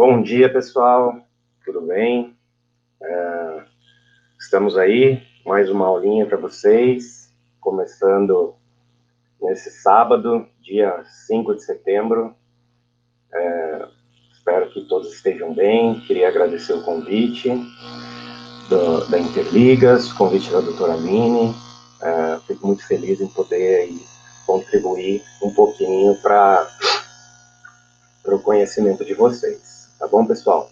Bom dia, pessoal. Tudo bem? Estamos aí, mais uma aulinha para vocês, começando nesse sábado, dia 5 de setembro. Espero que todos estejam bem. Queria agradecer o convite da Interligas, o convite da doutora Mini. Fico muito feliz em poder aí, contribuir um pouquinho para o conhecimento de vocês. Tá bom, pessoal?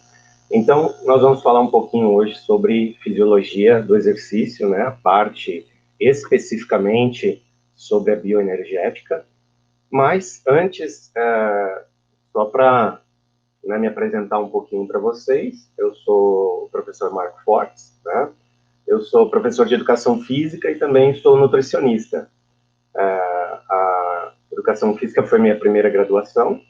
Então, nós vamos falar um pouquinho hoje sobre fisiologia do exercício, né? A parte especificamente sobre a bioenergética. Mas, antes, só para me apresentar um pouquinho para vocês, eu sou o professor Marco Fortes, né? Eu sou professor de educação física e também sou nutricionista. A educação física foi minha primeira graduação.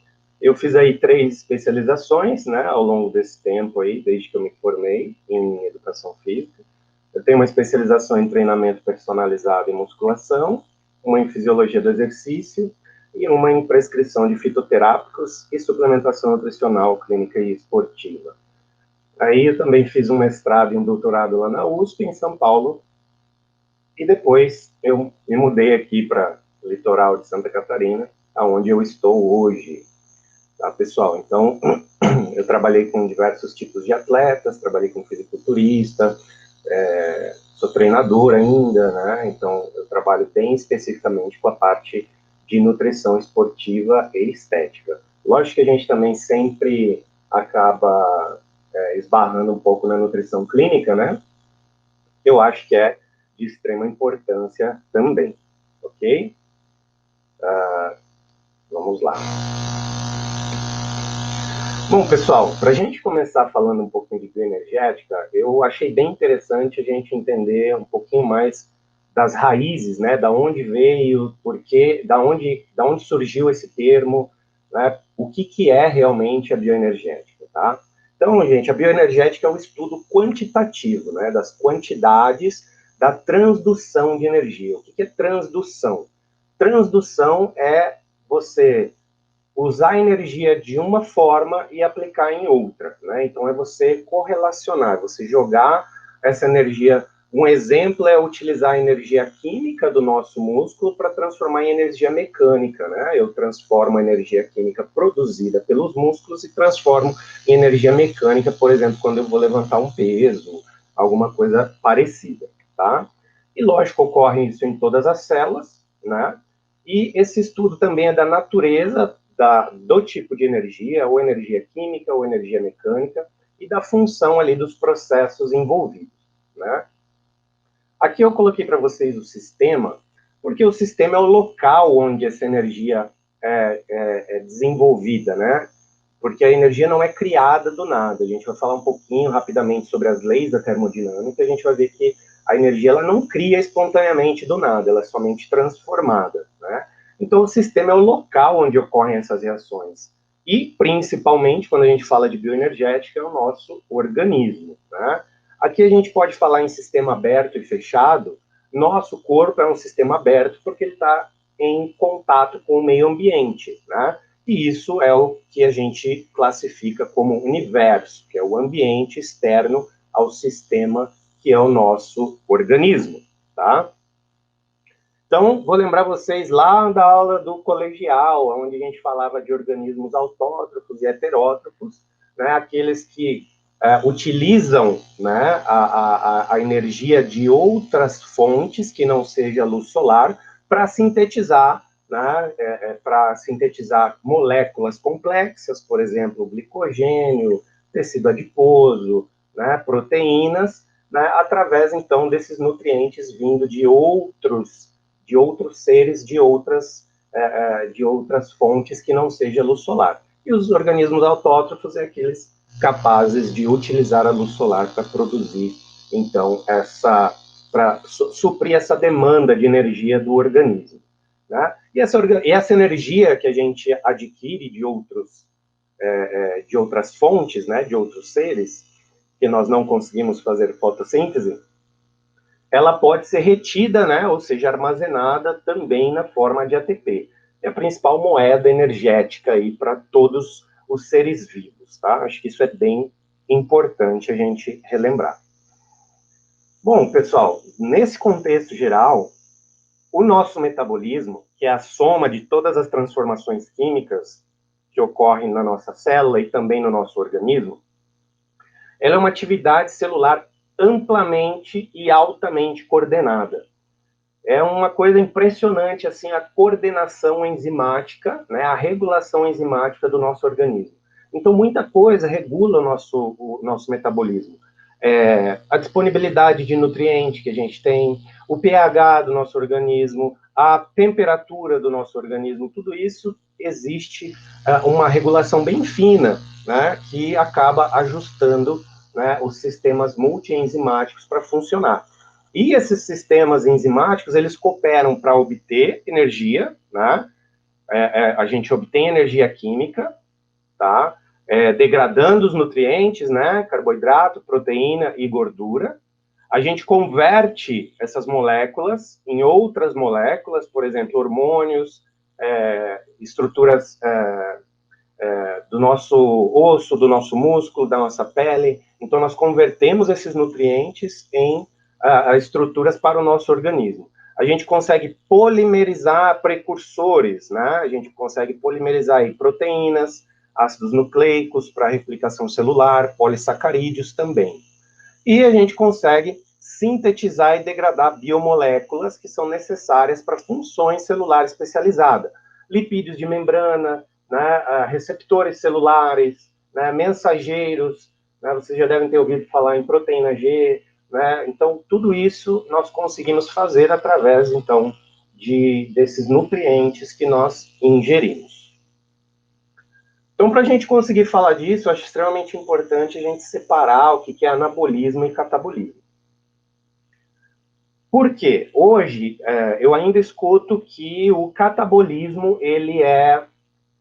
Eu fiz aí 3 especializações, né, ao longo desse tempo aí, desde que eu me formei em educação física. Eu tenho uma especialização em treinamento personalizado e musculação, uma em fisiologia do exercício e uma em prescrição de fitoterápicos e suplementação nutricional, clínica e esportiva. Aí eu também fiz um mestrado e um doutorado lá na USP, em São Paulo, e depois eu me mudei aqui para o litoral de Santa Catarina, onde eu estou hoje. Tá, pessoal? Então, eu trabalhei com diversos tipos de atletas, trabalhei com fisiculturista, sou treinador ainda, né? Então, eu trabalho bem especificamente com a parte de nutrição esportiva e estética. Lógico que a gente também sempre acaba esbarrando um pouco na nutrição clínica, né? Eu acho que é de extrema importância também, ok? Vamos lá. Bom, pessoal, para a gente começar falando um pouquinho de bioenergética, eu achei bem interessante a gente entender um pouquinho mais das raízes, né, da onde veio, porquê, da onde surgiu esse termo, né, o que é realmente a bioenergética, tá? Então, gente, a bioenergética é o estudo quantitativo, né, das quantidades da transdução de energia. O que é transdução? Transdução é você usar a energia de uma forma e aplicar em outra, né? Então, é você correlacionar, você jogar essa energia. Um exemplo é utilizar a energia química do nosso músculo para transformar em energia mecânica, né? Eu transformo a energia química produzida pelos músculos e transformo em energia mecânica, por exemplo, quando eu vou levantar um peso, alguma coisa parecida, tá? E, lógico, ocorre isso em todas as células, né? E esse estudo também é da natureza do tipo de energia, ou energia química, ou energia mecânica, e da função ali dos processos envolvidos, né? Aqui eu coloquei para vocês o sistema, porque o sistema é o local onde essa energia é desenvolvida, né? Porque a energia não é criada do nada. A gente vai falar um pouquinho rapidamente sobre as leis da termodinâmica, a gente vai ver que a energia ela não cria espontaneamente do nada, ela é somente transformada, né? Então, o sistema é o local onde ocorrem essas reações. E, principalmente, quando a gente fala de bioenergética, é o nosso organismo, né? Aqui a gente pode falar em sistema aberto e fechado. Nosso corpo é um sistema aberto porque ele está em contato com o meio ambiente, né? E isso é o que a gente classifica como universo, que é o ambiente externo ao sistema que é o nosso organismo, tá? Então, vou lembrar vocês lá da aula do colegial, onde a gente falava de organismos autótrofos e heterótrofos, né, aqueles que utilizam, né, a energia de outras fontes, que não seja a luz solar, para sintetizar, né, para sintetizar moléculas complexas, por exemplo, glicogênio, tecido adiposo, né, proteínas, né, através, então, desses nutrientes vindo de outros seres, de outras fontes que não seja luz solar. E os organismos autótrofos é aqueles capazes de utilizar a luz solar para produzir, então, para suprir essa demanda de energia do organismo, né? E essa energia que a gente adquire de outras fontes, né, de outros seres, que nós não conseguimos fazer fotossíntese, ela pode ser retida, né, ou seja, armazenada também na forma de ATP. É a principal moeda energética aí para todos os seres vivos, tá? Acho que isso é bem importante a gente relembrar. Bom, pessoal, nesse contexto geral, o nosso metabolismo, que é a soma de todas as transformações químicas que ocorrem na nossa célula e também no nosso organismo, ela é uma atividade celular amplamente e altamente coordenada. É uma coisa impressionante, assim, a coordenação enzimática, né, a regulação enzimática do nosso organismo. Então, muita coisa regula o nosso metabolismo. A disponibilidade de nutriente que a gente tem, o pH do nosso organismo, a temperatura do nosso organismo, tudo isso existe uma regulação bem fina, né, que acaba ajustando, né, os sistemas multienzimáticos para funcionar. E esses sistemas enzimáticos, eles cooperam para obter energia, né? A gente obtém energia química, tá? Degradando os nutrientes, né? Carboidrato, proteína e gordura. A gente converte essas moléculas em outras moléculas, por exemplo, hormônios, estruturas do nosso osso, do nosso músculo, da nossa pele. Então, nós convertemos esses nutrientes em estruturas para o nosso organismo. A gente consegue polimerizar precursores, né? A gente consegue polimerizar aí proteínas, ácidos nucleicos para replicação celular, polissacarídeos também. E a gente consegue sintetizar e degradar biomoléculas que são necessárias para funções celulares especializadas. Lipídios de membrana, né, receptores celulares, né, mensageiros, né, vocês já devem ter ouvido falar em proteína G, né, então tudo isso nós conseguimos fazer através, então, desses nutrientes que nós ingerimos. Então, para a gente conseguir falar disso, eu acho extremamente importante a gente separar o que é anabolismo e catabolismo. Por quê? Hoje, eu ainda escuto que o catabolismo, ele é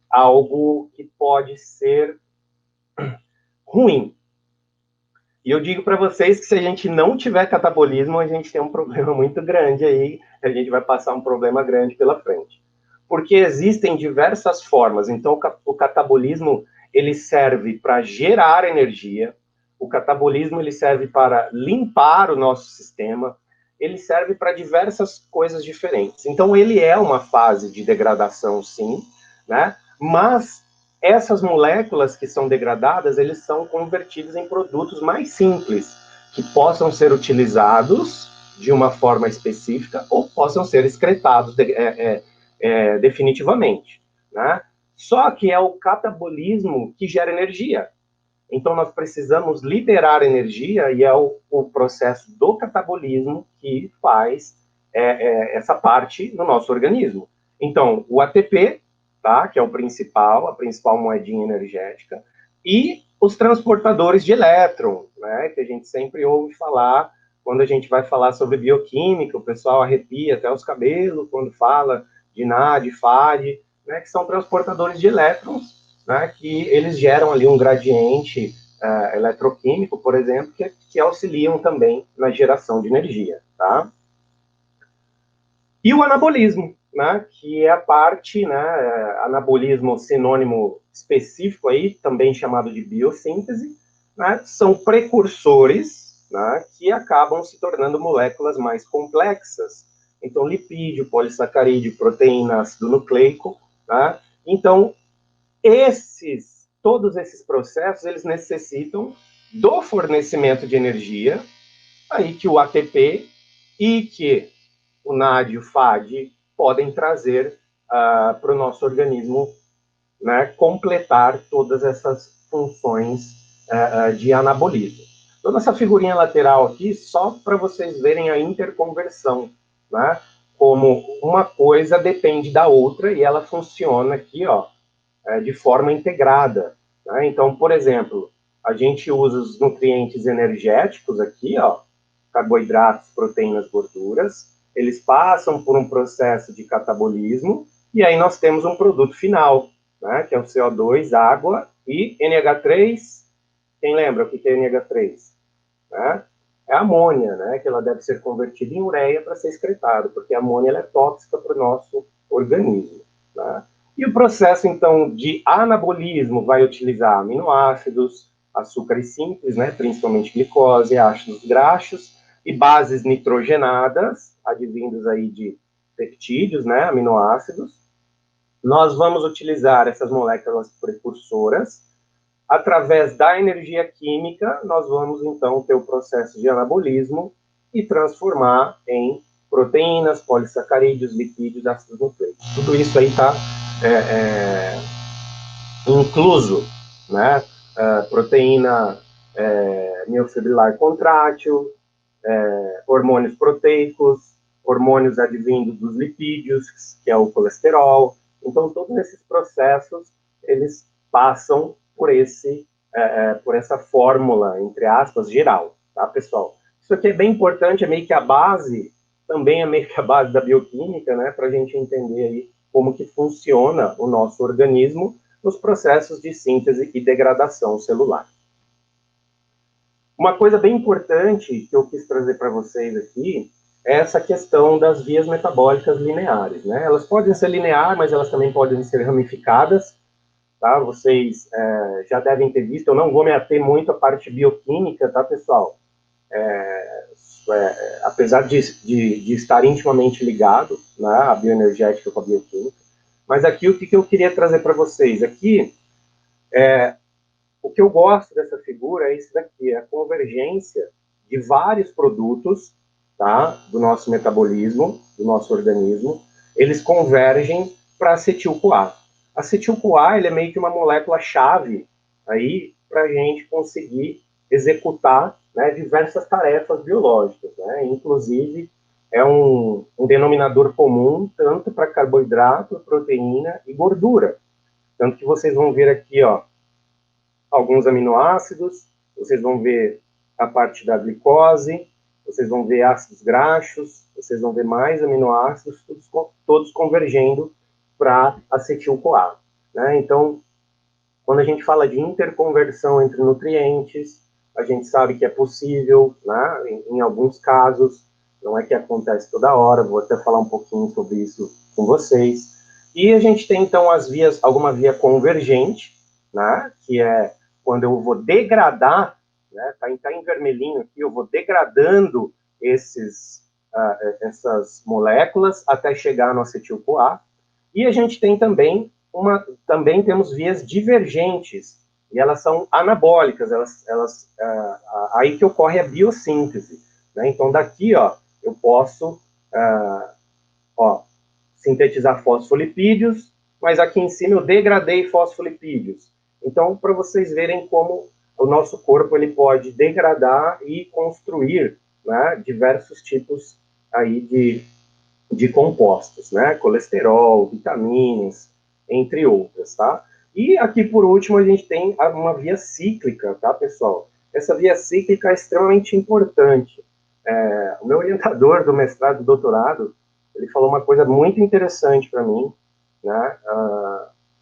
algo que pode ser ruim. E eu digo para vocês que se a gente não tiver catabolismo, a gente tem um problema muito grande aí, a gente vai passar um problema grande pela frente. Porque existem diversas formas. Então, o catabolismo, ele serve para gerar energia, o catabolismo, ele serve para limpar o nosso sistema, ele serve para diversas coisas diferentes. Então, ele é uma fase de degradação, sim, né? Mas essas moléculas que são degradadas, eles são convertidos em produtos mais simples, que possam ser utilizados de uma forma específica ou possam ser excretados definitivamente, né? Só que é o catabolismo que gera energia. Então, nós precisamos liberar energia e é o processo do catabolismo que faz essa parte no nosso organismo. Então, o ATP, tá, que é a principal moedinha energética, e os transportadores de elétron, né, que a gente sempre ouve falar quando a gente vai falar sobre bioquímica, o pessoal arrepia até os cabelos quando fala de NAD, FAD, né, que são transportadores de elétrons, né, que eles geram ali um gradiente eletroquímico, por exemplo, que auxiliam também na geração de energia, tá? E o anabolismo, né, que é a parte, né, anabolismo sinônimo específico aí, também chamado de biossíntese, né, são precursores, né, que acabam se tornando moléculas mais complexas. Então, lipídio, polissacarídeo, proteína, ácido nucleico, né? Então, todos esses processos, eles necessitam do fornecimento de energia, aí que o ATP e que o NAD e o FAD podem trazer para o nosso organismo, né, completar todas essas funções de anabolismo. Então, essa figurinha lateral aqui, só para vocês verem a interconversão, né, como uma coisa depende da outra e ela funciona aqui, ó, de forma integrada, né? Então, por exemplo, a gente usa os nutrientes energéticos aqui, ó, carboidratos, proteínas, gorduras, eles passam por um processo de catabolismo e aí nós temos um produto final, né, que é o CO2, água e NH3. Quem lembra o que é NH3? Né? É a amônia, né, que ela deve ser convertida em ureia para ser excretada, porque a amônia ela é tóxica para o nosso organismo. Né? E o processo, então, de anabolismo vai utilizar aminoácidos, açúcares simples, né, principalmente glicose, ácidos graxos, e bases nitrogenadas, advindos aí de peptídeos, né, aminoácidos. Nós vamos utilizar essas moléculas precursoras. Através da energia química, nós vamos, então, ter o processo de anabolismo e transformar em proteínas, polissacarídeos, lipídios, ácidos nucleicos. Tudo isso aí está incluso, né? Proteína miofibrilar contrátil, hormônios proteicos, hormônios advindos dos lipídios, que é o colesterol. Então, todos esses processos, eles passam por essa fórmula, entre aspas, geral, tá, pessoal? Isso aqui é bem importante, é meio que a base, também é meio que a base da bioquímica, né, para a gente entender aí como que funciona o nosso organismo nos processos de síntese e degradação celular. Uma coisa bem importante que eu quis trazer para vocês aqui é essa questão das vias metabólicas lineares, né? Elas podem ser lineares, mas elas também podem ser ramificadas, tá? Vocês já devem ter visto, eu não vou me ater muito à parte bioquímica, tá, pessoal? Apesar de estar intimamente ligado, né, a bioenergética com a bioquímica, mas aqui o que eu queria trazer para vocês? Aqui, o que eu gosto dessa figura é isso daqui, é a convergência de vários produtos, tá, do nosso metabolismo, do nosso organismo, eles convergem para acetil-CoA. Acetil-CoA, ele é meio que uma molécula-chave aí para a gente conseguir executar, né, diversas tarefas biológicas, né, inclusive é um denominador comum tanto para carboidrato, proteína e gordura. Tanto que vocês vão ver aqui, ó, alguns aminoácidos, vocês vão ver a parte da glicose, vocês vão ver ácidos graxos, vocês vão ver mais aminoácidos, todos convergendo para acetil-CoA, né? Então, quando a gente fala de interconversão entre nutrientes, a gente sabe que é possível, né? Em alguns casos, não é que acontece toda hora, vou até falar um pouquinho sobre isso com vocês. E a gente tem, então, alguma via convergente, né? Que é quando eu vou degradar, né? Tá em vermelhinho aqui, eu vou degradando essas moléculas até chegar no acetil-CoA. E a gente tem também temos vias divergentes, e elas são anabólicas, aí que ocorre a biossíntese, né? Então, daqui, ó, eu posso sintetizar fosfolipídios, mas aqui em cima eu degradei fosfolipídios. Então, para vocês verem como o nosso corpo ele pode degradar e construir, né, diversos tipos aí de compostos, né? Colesterol, vitaminas, entre outras, tá? E aqui, por último, a gente tem uma via cíclica, tá, pessoal? Essa via cíclica é extremamente importante. O meu orientador do mestrado e doutorado, ele falou uma coisa muito interessante para mim, né?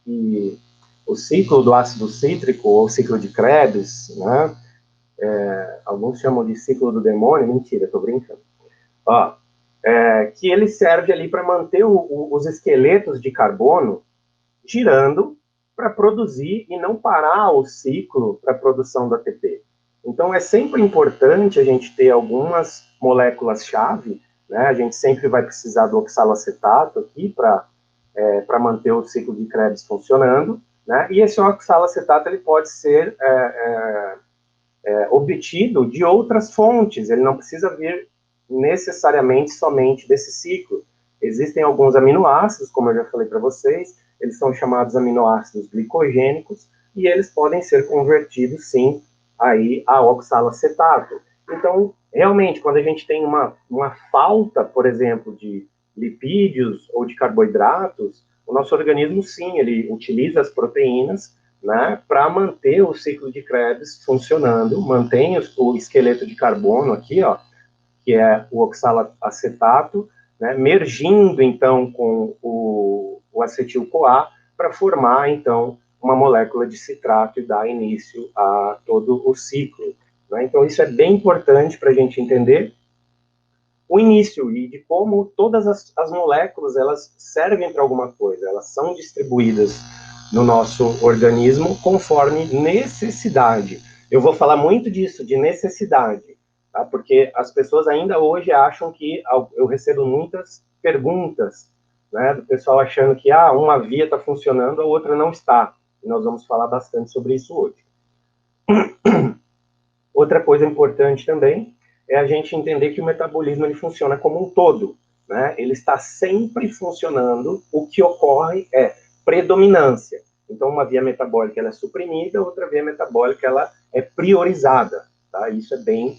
Que o ciclo do ácido cítrico, ou ciclo de Krebs, né? Alguns chamam de ciclo do demônio, mentira, tô brincando. Que ele serve ali para manter os esqueletos de carbono girando para produzir e não parar o ciclo para a produção do ATP. Então, é sempre importante a gente ter algumas moléculas-chave, né? A gente sempre vai precisar do oxalacetato aqui para manter o ciclo de Krebs funcionando, né? E esse oxalacetato ele pode ser obtido de outras fontes, ele não precisa vir necessariamente somente desse ciclo. Existem alguns aminoácidos, como eu já falei para vocês, eles são chamados aminoácidos glicogênicos, e eles podem ser convertidos, sim, aí a oxalacetato. Então, realmente, quando a gente tem uma falta, por exemplo, de lipídios ou de carboidratos, o nosso organismo, sim, ele utiliza as proteínas, né, para manter o ciclo de Krebs funcionando, mantém o esqueleto de carbono aqui, ó, que é o oxalacetato, né, mergindo, então, com o acetil-CoA para formar, então, uma molécula de citrato e dar início a todo o ciclo, né? Então, isso é bem importante para a gente entender. o início e de como todas as moléculas elas servem para alguma coisa, elas são distribuídas no nosso organismo conforme necessidade. Eu vou falar muito disso, de necessidade, tá? Porque as pessoas ainda hoje acham que, eu recebo muitas perguntas, né, do pessoal achando que uma via está funcionando, a outra não está. E nós vamos falar bastante sobre isso hoje. Outra coisa importante também é a gente entender que o metabolismo ele funciona como um todo, né? Ele está sempre funcionando, o que ocorre é predominância. Então, uma via metabólica ela é suprimida, outra via metabólica ela é priorizada, tá? Isso é bem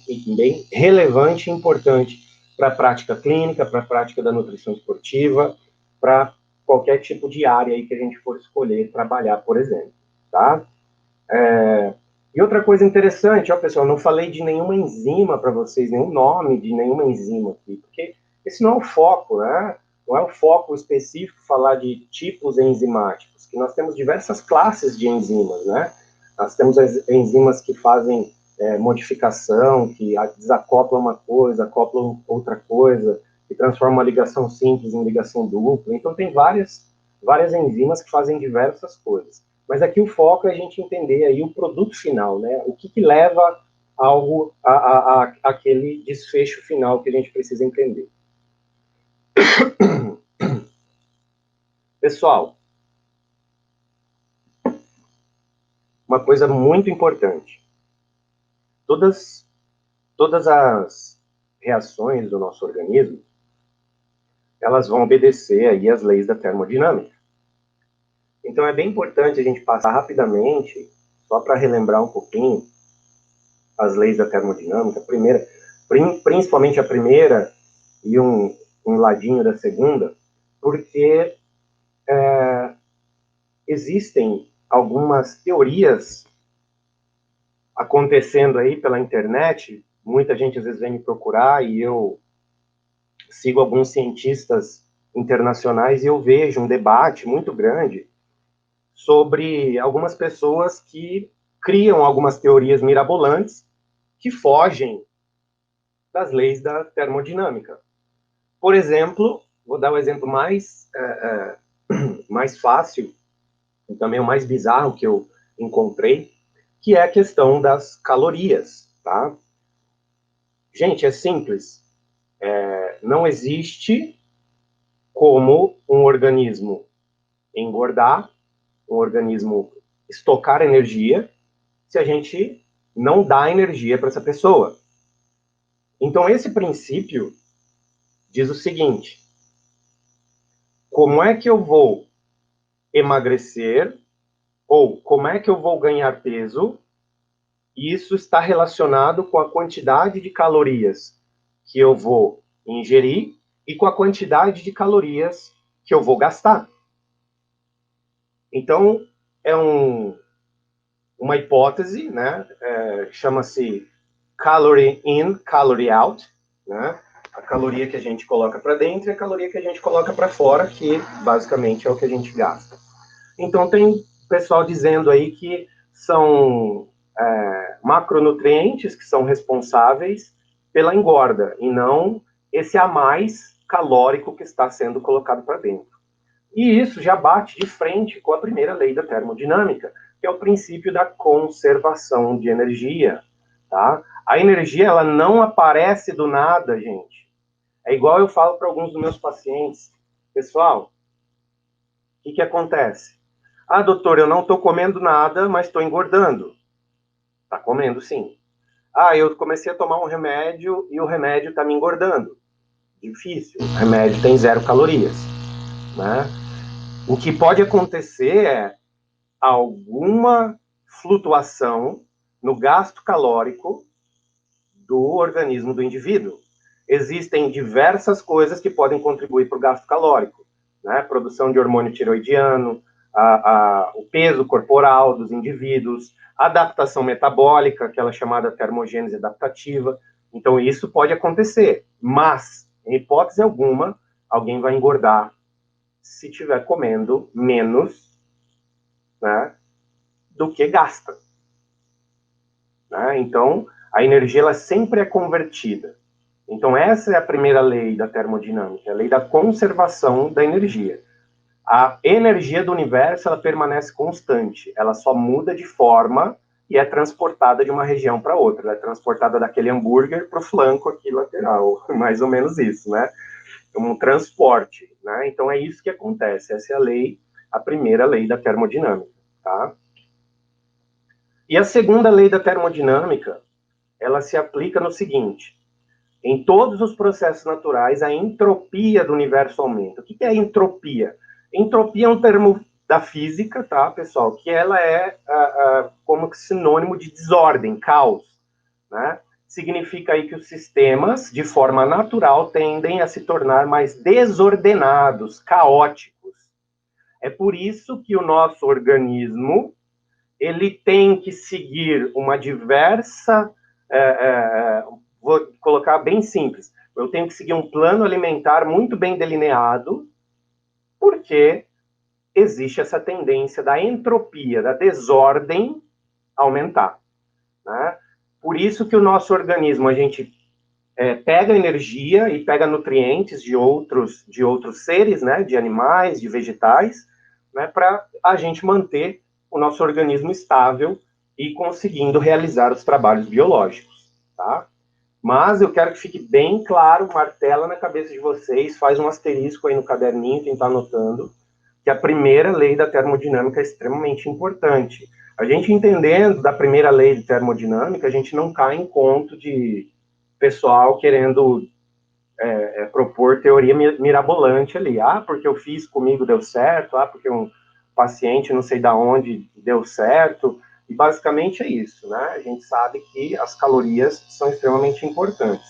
relevante e importante para a prática clínica, para a prática da nutrição esportiva, para qualquer tipo de área aí que a gente for escolher trabalhar, por exemplo, tá? E outra coisa interessante, ó, pessoal, não falei de nenhuma enzima para vocês, nenhum nome de nenhuma enzima aqui, porque esse não é o foco, né? Não é o foco específico falar de tipos enzimáticos, que nós temos diversas classes de enzimas, né? Nós temos as enzimas que fazem modificação, que desacoplam uma coisa, acoplam outra coisa, que transformam uma ligação simples em ligação dupla. Então, tem várias enzimas que fazem diversas coisas. Mas aqui o foco é a gente entender aí o produto final, né? O que leva algo aquele desfecho final que a gente precisa entender. Pessoal, uma coisa muito importante. Todas as reações do nosso organismo, elas vão obedecer aí às leis da termodinâmica. Então é bem importante a gente passar rapidamente, só para relembrar um pouquinho, as leis da termodinâmica, principalmente a primeira e um ladinho da segunda, porque existem algumas teorias acontecendo aí pela internet, muita gente às vezes vem me procurar e eu sigo alguns cientistas internacionais e eu vejo um debate muito grande sobre algumas pessoas que criam algumas teorias mirabolantes que fogem das leis da termodinâmica. Por exemplo, vou dar o exemplo mais fácil e também o mais bizarro que eu encontrei, que é a questão das calorias, tá? Gente, é simples. Não existe como um organismo engordar, um organismo estocar energia, se a gente não dá energia para essa pessoa. Então, esse princípio diz o seguinte: como é que eu vou emagrecer ou como é que eu vou ganhar peso? E isso está relacionado com a quantidade de calorias que eu vou ingerir e com a quantidade de calorias que eu vou gastar. Então, é uma hipótese, né? Chama-se calorie in, calorie out, né? A caloria que a gente coloca para dentro e a caloria que a gente coloca para fora, que basicamente é o que a gente gasta. Então, tem pessoal dizendo aí que são macronutrientes que são responsáveis pela engorda e não esse a mais calórico que está sendo colocado para dentro. E isso já bate de frente com a primeira lei da termodinâmica, que é o princípio da conservação de energia, tá? A energia, ela não aparece do nada, gente. É igual eu falo para alguns dos meus pacientes. Pessoal, o que acontece? Doutor, eu não estou comendo nada, mas estou engordando. Está comendo, sim. Eu comecei a tomar um remédio e o remédio está me engordando. Difícil. O remédio tem 0 calorias, né? O que pode acontecer é alguma flutuação no gasto calórico do organismo do indivíduo. Existem diversas coisas que podem contribuir para o gasto calórico, né? Produção de hormônio tiroidiano, o peso corporal dos indivíduos, adaptação metabólica, aquela chamada termogênese adaptativa. Então, isso pode acontecer, mas, em hipótese alguma, alguém vai engordar se estiver comendo menos, né, do que gasta. Né? Então, a energia ela sempre é convertida. Então, essa é a primeira lei da termodinâmica, a lei da conservação da energia. A energia do universo, ela permanece constante, ela só muda de forma e é transportada de uma região para outra. Ela é transportada daquele hambúrguer para o flanco aqui lateral, mais ou menos isso, né? Um transporte, né? Então, é isso que acontece. Essa é a lei, a primeira lei da termodinâmica, tá? E a segunda lei da termodinâmica, ela se aplica no seguinte: em todos os processos naturais, a entropia do universo aumenta. O que é entropia? Entropia é um termo da física, tá, pessoal? Que ela é como sinônimo de desordem, caos, né? Significa aí que os sistemas, de forma natural, tendem a se tornar mais desordenados, caóticos. É por isso que o nosso organismo ele tem que seguir uma diversa vou colocar bem simples, eu tenho que seguir um plano alimentar muito bem delineado, porque existe essa tendência da entropia, da desordem aumentar, né? Por isso que o nosso organismo, a gente pega energia e pega nutrientes de outros seres, né, de animais, de vegetais, né, para a gente manter o nosso organismo estável e conseguindo realizar os trabalhos biológicos, tá? Mas eu quero que fique bem claro, martela na cabeça de vocês, faz um asterisco aí no caderninho, quem está anotando, que a primeira lei da termodinâmica é extremamente importante. A gente entendendo da primeira lei de termodinâmica, a gente não cai em conto de pessoal querendo propor teoria mirabolante ali. Ah, porque eu fiz comigo deu certo, ah, porque um paciente não sei da onde deu certo. E basicamente é isso, né? A gente sabe que as calorias são extremamente importantes.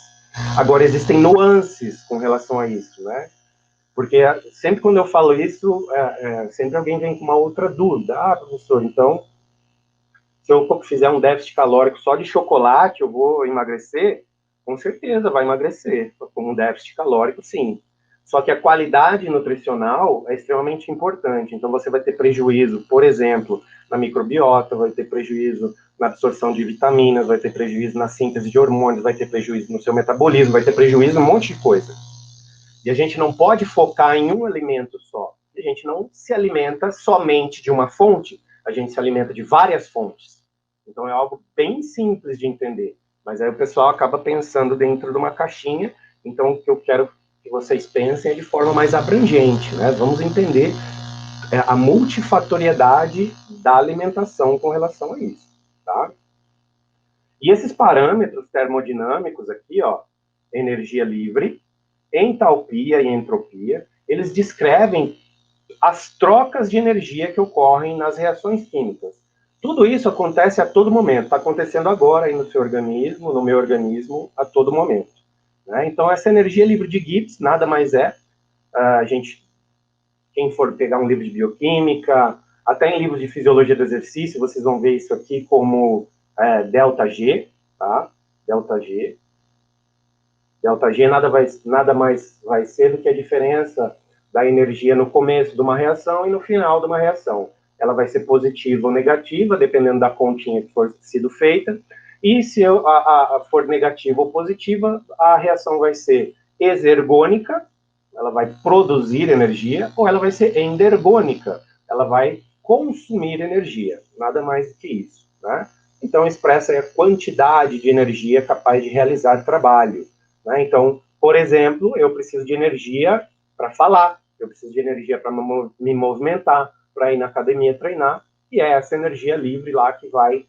Agora, existem nuances com relação a isso, né? Porque sempre quando eu falo isso, sempre alguém vem com uma outra dúvida. Ah, professor, então, se eu fizer um déficit calórico só de chocolate, eu vou emagrecer? Com certeza vai emagrecer, com um déficit calórico, sim. Só que a qualidade nutricional é extremamente importante. Então, você vai ter prejuízo, por exemplo, na microbiota, vai ter prejuízo na absorção de vitaminas, vai ter prejuízo na síntese de hormônios, vai ter prejuízo no seu metabolismo, vai ter prejuízo em um monte de coisa. E a gente não pode focar em um alimento só. A gente não se alimenta somente de uma fonte, a gente se alimenta de várias fontes. Então é algo bem simples de entender. Mas aí o pessoal acaba pensando dentro de uma caixinha. Então o que eu quero que vocês pensem é de forma mais abrangente, né? Vamos entender a multifatoriedade da alimentação com relação a isso, tá? E esses parâmetros termodinâmicos aqui, ó, energia livre, entalpia e entropia, eles descrevem as trocas de energia que ocorrem nas reações químicas. Tudo isso acontece a todo momento, está acontecendo agora aí no seu organismo, no meu organismo, a todo momento, né? Então, essa energia livre de Gibbs nada mais é, a gente, quem for pegar um livro de bioquímica, até em livros de fisiologia do exercício, vocês vão ver isso aqui como ΔG, tá? ΔG. ΔG nada mais vai ser do que a diferença da energia no começo de uma reação e no final de uma reação. Ela vai ser positiva ou negativa, dependendo da continha que for sido feita. E se for negativa ou positiva, a reação vai ser exergônica, ela vai produzir energia, ou ela vai ser endergônica, ela vai consumir energia. Nada mais do que isso, né? Então, expressa a quantidade de energia capaz de realizar trabalho, né? Então, por exemplo, eu preciso de energia para falar, eu preciso de energia para me movimentar, para ir na academia treinar, e é essa energia livre lá que vai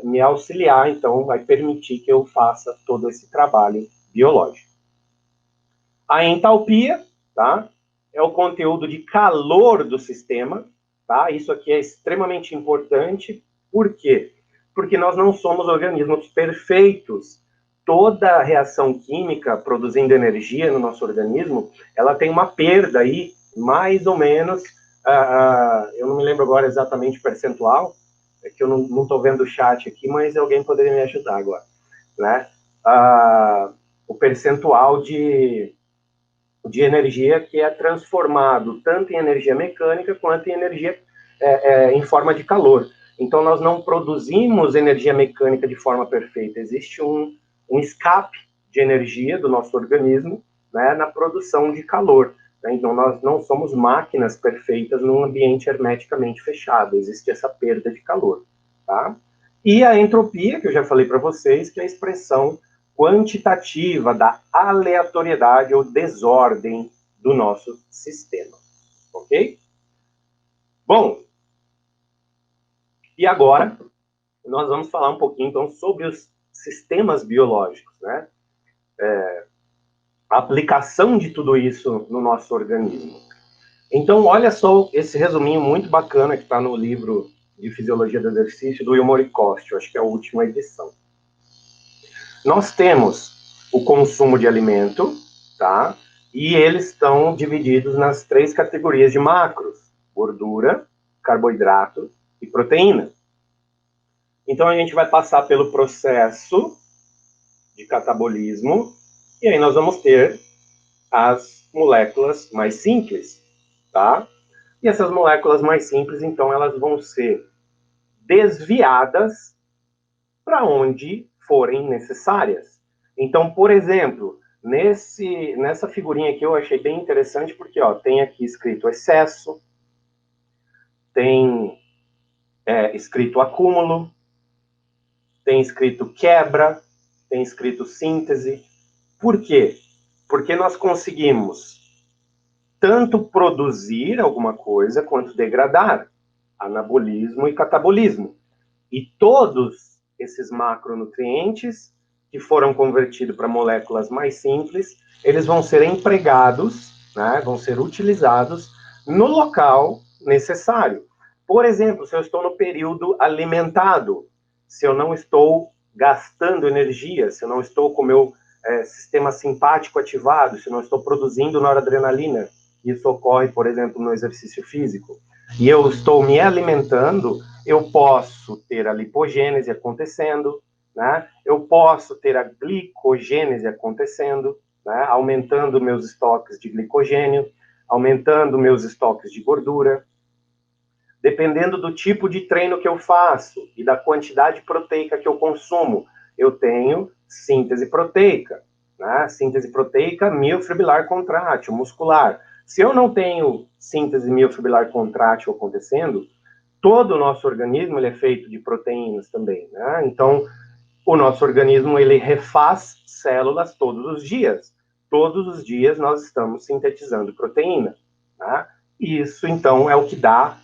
me auxiliar, então vai permitir que eu faça todo esse trabalho biológico. A entalpia, tá? É o conteúdo de calor do sistema, tá? Isso aqui é extremamente importante. Por quê? Porque nós não somos organismos perfeitos. Toda reação química produzindo energia no nosso organismo, ela tem uma perda aí, mais ou menos, eu não me lembro agora exatamente o percentual, é que eu não estou vendo o chat aqui, mas alguém poderia me ajudar agora, né? O percentual de energia que é transformado tanto em energia mecânica quanto em energia em forma de calor. Então, nós não produzimos energia mecânica de forma perfeita. Existe um escape de energia do nosso organismo, né, na produção de calor. Né? Então, nós não somos máquinas perfeitas num ambiente hermeticamente fechado, existe essa perda de calor. Tá? E a entropia, que eu já falei para vocês, que é a expressão quantitativa da aleatoriedade ou desordem do nosso sistema. Ok? Bom, e agora nós vamos falar um pouquinho, então, sobre os sistemas biológicos, né? A aplicação de tudo isso no nosso organismo. Então, olha só esse resuminho muito bacana que está no livro de Fisiologia do Exercício, do Wilmore Coste, eu acho que é a última edição. Nós temos o consumo de alimento, tá? E eles estão divididos nas 3 categorias de macros: gordura, carboidrato e proteína. Então, a gente vai passar pelo processo de catabolismo, e aí nós vamos ter as moléculas mais simples, tá? E essas moléculas mais simples, então, elas vão ser desviadas para onde forem necessárias. Então, por exemplo, nessa figurinha aqui eu achei bem interessante, porque ó, tem aqui escrito excesso, tem escrito acúmulo, tem escrito quebra, tem escrito síntese. Por quê? Porque nós conseguimos tanto produzir alguma coisa quanto degradar, anabolismo e catabolismo. E todos esses macronutrientes que foram convertidos para moléculas mais simples, eles vão ser empregados, né, vão ser utilizados no local necessário. Por exemplo, se eu estou no período alimentado, se eu não estou gastando energia, se eu não estou com o meu sistema simpático ativado, se eu não estou produzindo noradrenalina, isso ocorre, por exemplo, no exercício físico, e eu estou me alimentando, eu posso ter a lipogênese acontecendo, né? Eu posso ter a glicogênese acontecendo, né? Aumentando meus estoques de glicogênio, aumentando meus estoques de gordura. Dependendo do tipo de treino que eu faço e da quantidade proteica que eu consumo, eu tenho síntese proteica, né? Síntese proteica miofibrilar contrátil, muscular. Se eu não tenho síntese miofibrilar contrátil acontecendo, todo o nosso organismo ele é feito de proteínas também, né? Então, o nosso organismo ele refaz células todos os dias. Todos os dias nós estamos sintetizando proteína, né? E isso, então, é o que dá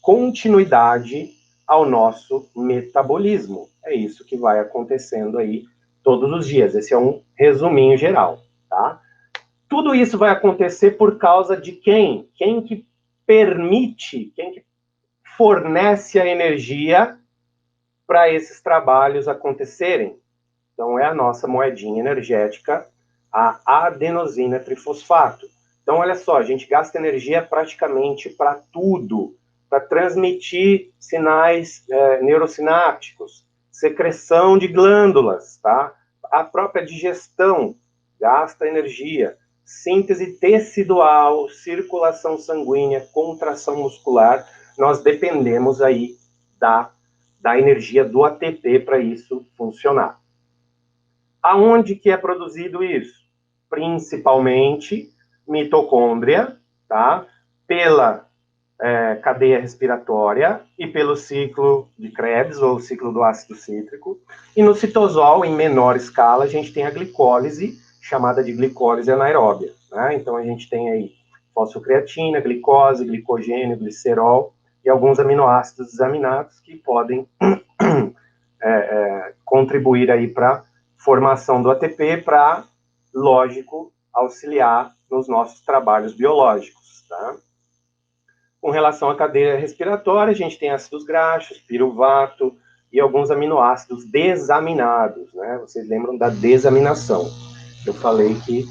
continuidade ao nosso metabolismo. É isso que vai acontecendo aí todos os dias. Esse é um resuminho geral, tá? Tudo isso vai acontecer por causa de quem? Quem que permite, quem que fornece a energia para esses trabalhos acontecerem? Então, é a nossa moedinha energética, a adenosina trifosfato. Então, olha só, a gente gasta energia praticamente para tudo, para transmitir sinais neurosinápticos, secreção de glândulas, tá? A própria digestão gasta energia, síntese tecidual, circulação sanguínea, contração muscular, nós dependemos aí da energia do ATP para isso funcionar. Aonde que é produzido isso? Principalmente mitocôndria, tá? Pela cadeia respiratória e pelo ciclo de Krebs, ou ciclo do ácido cítrico. E no citosol, em menor escala, a gente tem a glicólise, chamada de glicólise anaeróbia, né? Então, a gente tem aí fosfocreatina, glicose, glicogênio, glicerol e alguns aminoácidos desaminados que podem contribuir aí para formação do ATP para, lógico, auxiliar nos nossos trabalhos biológicos, tá? Com relação à cadeia respiratória, a gente tem ácidos graxos, piruvato e alguns aminoácidos desaminados, né? Vocês lembram da desaminação? Eu falei que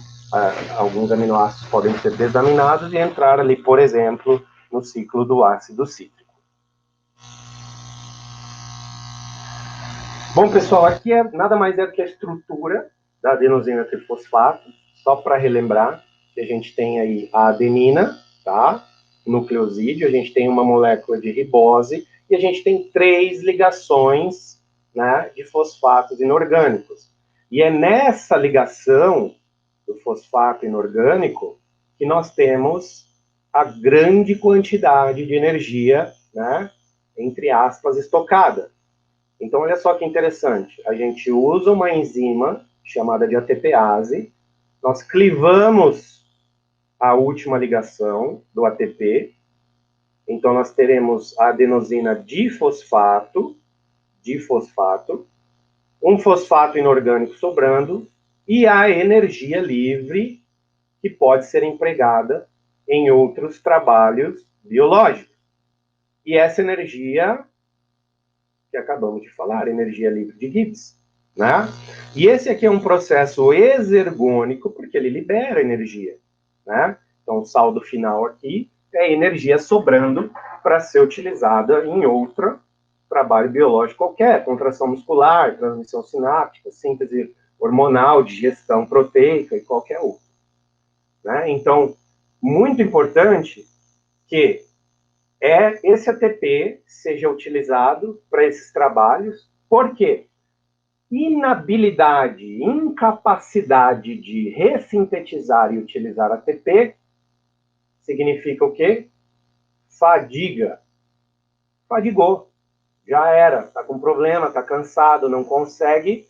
alguns aminoácidos podem ser desaminados e entrar ali, por exemplo, no ciclo do ácido cítrico. Bom, pessoal, aqui nada mais é do que a estrutura da adenosina trifosfato, só para relembrar que a gente tem aí a adenina, tá? Nucleosídeo, a gente tem uma molécula de ribose e a gente tem 3 ligações, né, de fosfatos inorgânicos. E é nessa ligação do fosfato inorgânico que nós temos a grande quantidade de energia, né, entre aspas, estocada. Então, olha só que interessante. A gente usa uma enzima chamada de ATPase, nós clivamos a última ligação do ATP, então nós teremos a adenosina difosfato, um fosfato inorgânico sobrando e a energia livre que pode ser empregada em outros trabalhos biológicos. E essa energia que acabamos de falar, energia livre de Gibbs, né? E esse aqui é um processo exergônico, porque ele libera energia, né? Então, o saldo final aqui é energia sobrando para ser utilizada em outro trabalho biológico qualquer, contração muscular, transmissão sináptica, síntese hormonal, digestão proteica e qualquer outro, né? Então, muito importante que esse ATP seja utilizado para esses trabalhos, porque inabilidade, incapacidade de ressintetizar e utilizar ATP significa o quê? Fadiga. Fadigou. Já era. Está com problema, está cansado, não consegue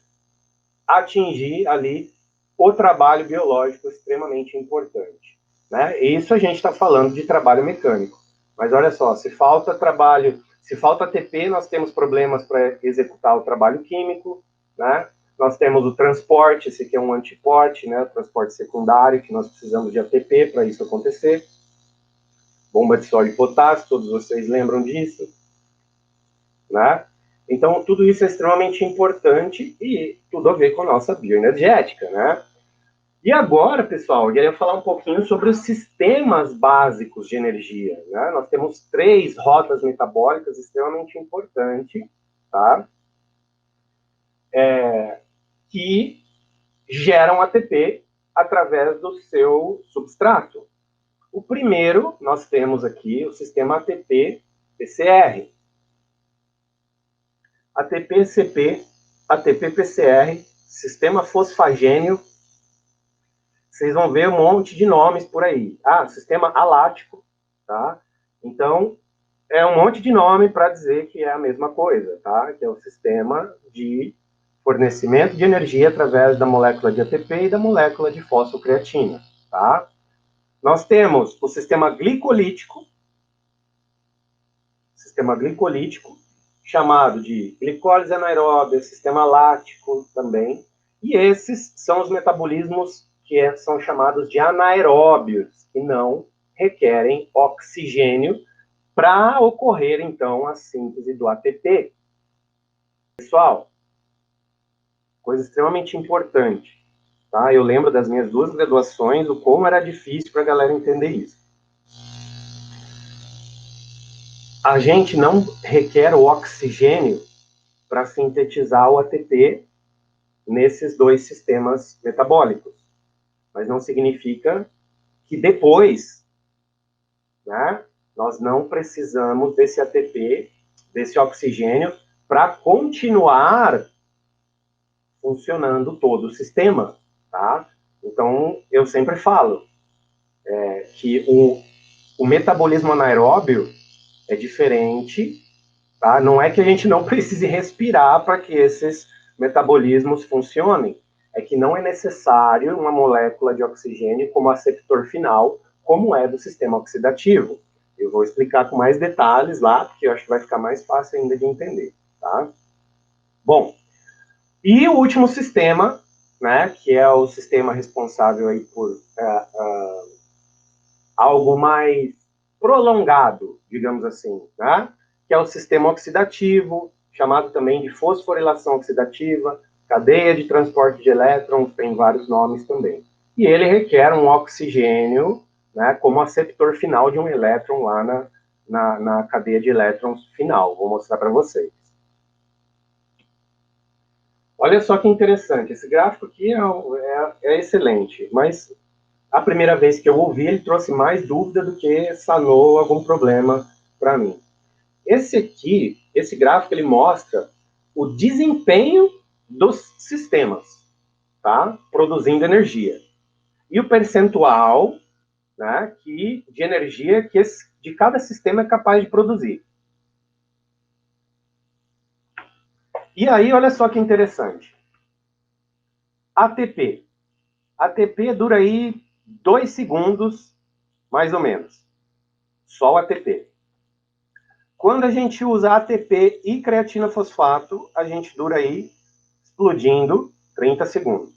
atingir ali o trabalho biológico extremamente importante, né? Isso a gente está falando de trabalho mecânico. Mas olha só, se falta trabalho, se falta ATP, nós temos problemas para executar o trabalho químico, né? Nós temos o transporte, esse aqui é um antiporte, né? O transporte secundário, que nós precisamos de ATP para isso acontecer. Bomba de sódio e potássio, todos vocês lembram disso, né? Então, tudo isso é extremamente importante e tudo a ver com a nossa bioenergética, né? E agora, pessoal, eu queria falar um pouquinho sobre os sistemas básicos de energia, né? Nós temos 3 rotas metabólicas extremamente importantes, tá? Que geram ATP através do seu substrato. O primeiro, nós temos aqui o sistema ATP-PCR. ATP-CP, ATP-PCR, sistema fosfagênio. Vocês vão ver um monte de nomes por aí. Ah, sistema alático, tá? Então, é um monte de nome para dizer que é a mesma coisa, tá? Que é o sistema de fornecimento de energia através da molécula de ATP e da molécula de fosfocreatina, tá? Nós temos o sistema glicolítico, chamado de glicólise anaeróbia, sistema lático também, e esses são os metabolismos que são chamados de anaeróbios, que não requerem oxigênio para ocorrer, então, a síntese do ATP. Pessoal, coisa extremamente importante, tá? Eu lembro das minhas 2 graduações, o como era difícil para a galera entender isso. A gente não requer o oxigênio para sintetizar o ATP nesses 2 sistemas metabólicos. Mas não significa que depois, né, nós não precisamos desse ATP, desse oxigênio, para continuar funcionando todo o sistema, tá? Então, eu sempre falo que o metabolismo anaeróbio é diferente, tá? Não é que a gente não precise respirar para que esses metabolismos funcionem, é que não é necessário uma molécula de oxigênio como aceptor final, como é do sistema oxidativo. Eu vou explicar com mais detalhes lá, porque eu acho que vai ficar mais fácil ainda de entender, tá? Bom, e o último sistema, né, que é o sistema responsável aí por algo mais prolongado, digamos assim, né, que é o sistema oxidativo, chamado também de fosforilação oxidativa, cadeia de transporte de elétrons, tem vários nomes também. E ele requer um oxigênio, né, como aceptor final de um elétron lá na cadeia de elétrons final. Vou mostrar para vocês. Olha só que interessante, esse gráfico aqui é excelente, mas a primeira vez que eu ouvi, ele trouxe mais dúvida do que sanou algum problema para mim. Esse gráfico, ele mostra o desempenho dos sistemas. tá? Produzindo energia. E o percentual, né, de energia que de cada sistema é capaz de produzir. E aí, olha só que interessante. ATP. ATP dura aí 2 segundos, mais ou menos. Só o ATP. Quando a gente usa ATP e creatina fosfato, a gente dura aí, explodindo, 30 segundos.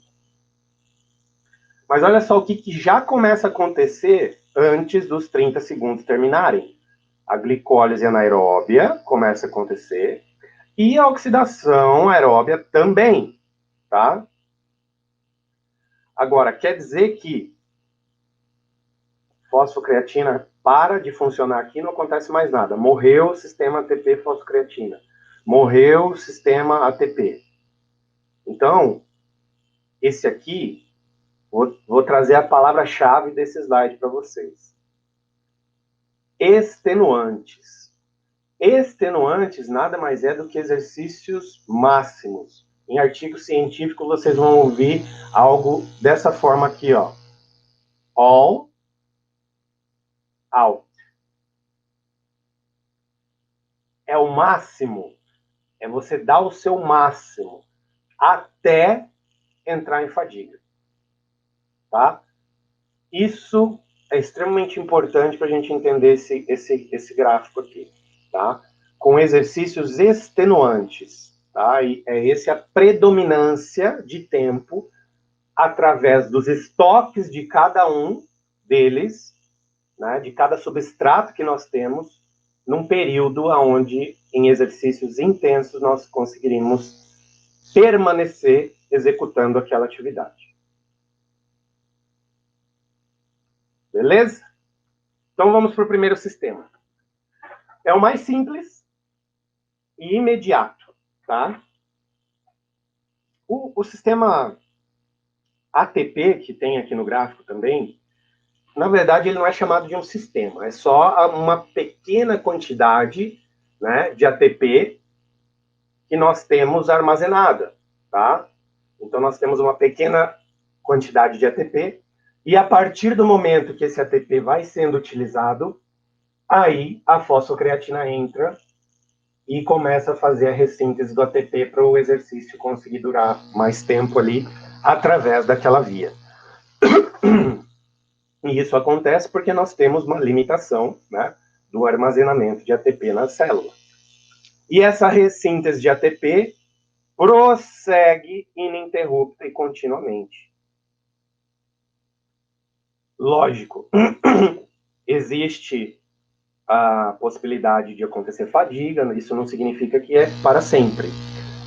Mas olha só o que já começa a acontecer antes dos 30 segundos terminarem. A glicólise anaeróbia começa a acontecer e a oxidação aeróbia também, tá? Agora, quer dizer que fosfocreatina para de funcionar aqui, não acontece mais nada. Morreu o sistema ATP fosfocreatina. Morreu o sistema ATP. Então, esse aqui, vou trazer a palavra-chave desse slide para vocês. Extenuantes. Extenuantes nada mais é do que exercícios máximos. Em artigo científico, vocês vão ouvir algo dessa forma aqui, ó. All out. É o máximo. É você dar o seu máximo até entrar em fadiga. Tá? Isso é extremamente importante para a gente entender esse gráfico aqui. Tá? Com exercícios extenuantes. Tá? E é essa a predominância de tempo através dos estoques de cada um deles, né, de cada substrato que nós temos, num período onde, em exercícios intensos, nós conseguiríamos permanecer executando aquela atividade. Beleza? Então vamos para o primeiro sistema. É o mais simples e imediato, tá? O sistema ATP, que tem aqui no gráfico também, na verdade ele não é chamado de um sistema, é só uma pequena quantidade, né, de ATP que nós temos armazenada, tá? Então nós temos uma pequena quantidade de ATP e a partir do momento que esse ATP vai sendo utilizado, aí a fosfocreatina entra e começa a fazer a ressíntese do ATP para o exercício conseguir durar mais tempo ali através daquela via. E isso acontece porque nós temos uma limitação, né, do armazenamento de ATP na célula. E essa ressíntese de ATP prossegue ininterrupta e continuamente. Lógico, existe a possibilidade de acontecer fadiga, isso não significa que é para sempre,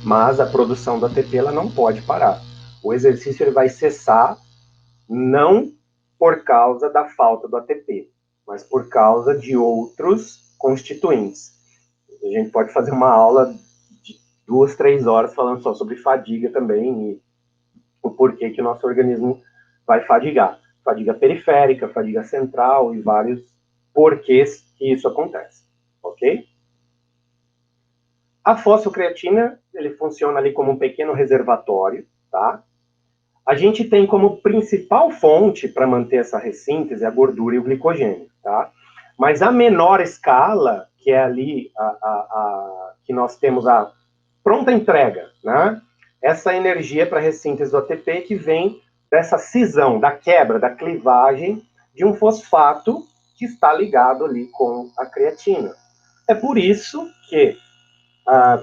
mas a produção do ATP ela não pode parar. O exercício ele vai cessar não por causa da falta do ATP, mas por causa de outros constituintes. A gente pode fazer uma aula de 2, 3 horas falando só sobre fadiga também e o porquê que o nosso organismo vai fadigar. Fadiga periférica, fadiga central e vários porquês que isso acontece, ok? A fosfocreatina, ele funciona ali como um pequeno reservatório, tá? A gente tem como principal fonte para manter essa ressíntese a gordura e o glicogênio, tá? Mas a menor escala, que é ali que nós temos a pronta entrega, né? Essa energia para ressíntese do ATP que vem dessa cisão, da quebra, da clivagem de um fosfato que está ligado ali com a creatina. É por isso que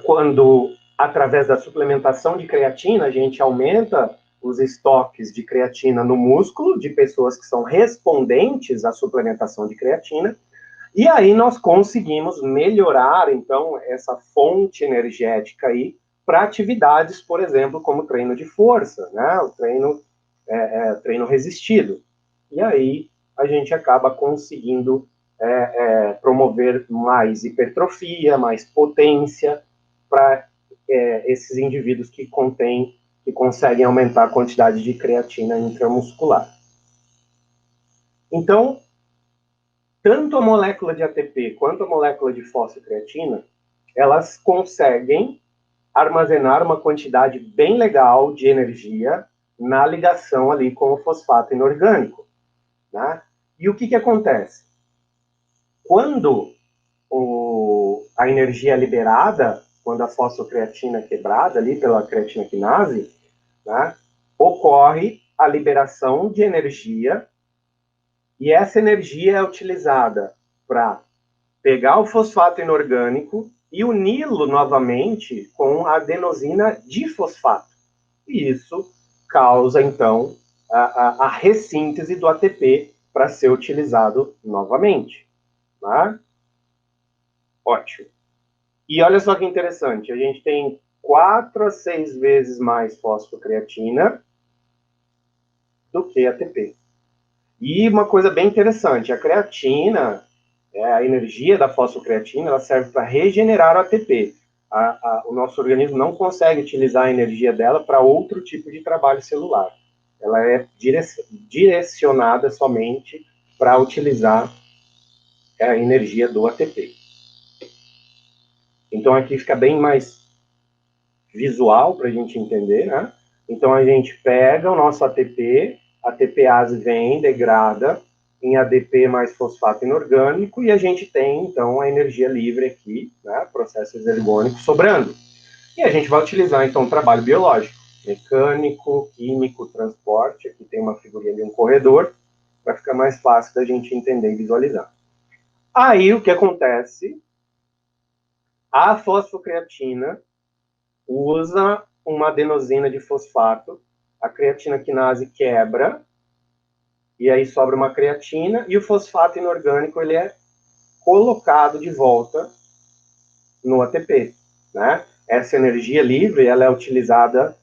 quando, através da suplementação de creatina, a gente aumenta os estoques de creatina no músculo de pessoas que são respondentes à suplementação de creatina, e aí nós conseguimos melhorar, então, essa fonte energética aí para atividades, por exemplo, como treino de força, né? O treino resistido. E aí a gente acaba conseguindo promover mais hipertrofia, mais potência para esses indivíduos que conseguem aumentar a quantidade de creatina intramuscular. Então, tanto a molécula de ATP quanto a molécula de fosfocreatina, elas conseguem armazenar uma quantidade bem legal de energia na ligação ali com o fosfato inorgânico, né? E o que acontece? Quando a energia é liberada, quando a fosfocreatina é quebrada ali pela creatina quinase, né, ocorre a liberação de energia, e essa energia é utilizada para pegar o fosfato inorgânico e uni-lo novamente com a adenosina difosfato. E isso causa, então, a ressíntese do ATP para ser utilizado novamente. Tá? Ótimo. E olha só que interessante, a gente tem 4 a 6 vezes mais fosfocreatina do que ATP. E uma coisa bem interessante, a creatina, a energia da fosfocreatina, ela serve para regenerar o ATP. O nosso organismo não consegue utilizar a energia dela para outro tipo de trabalho celular. Ela é direcionada somente para utilizar a energia do ATP. Então aqui fica bem mais visual para a gente entender, né? Então a gente pega o nosso ATP, a ATPase vem, degrada em ADP mais fosfato inorgânico, e a gente tem, então, a energia livre aqui, né, processo exergônico, sobrando. E a gente vai utilizar, então, o trabalho biológico, mecânico, químico, transporte, aqui tem uma figurinha de um corredor, para ficar mais fácil da gente entender e visualizar. Aí, o que acontece? A fosfocreatina usa uma adenosina de fosfato, a creatina quinase quebra, e aí sobra uma creatina, e o fosfato inorgânico ele é colocado de volta no ATP, né? Essa energia livre ela é utilizada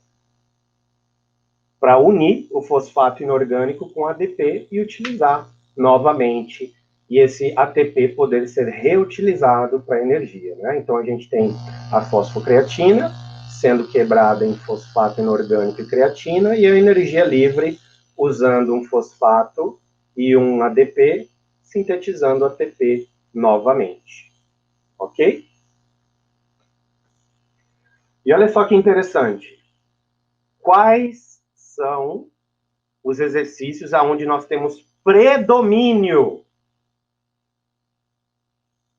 para unir o fosfato inorgânico com ADP e utilizar novamente, e esse ATP poder ser reutilizado para energia, né? Então a gente tem a fosfocreatina sendo quebrada em fosfato inorgânico e creatina, e a energia livre usando um fosfato e um ADP, sintetizando ATP novamente. Ok? E olha só que interessante. Quais são os exercícios aonde nós temos predomínio?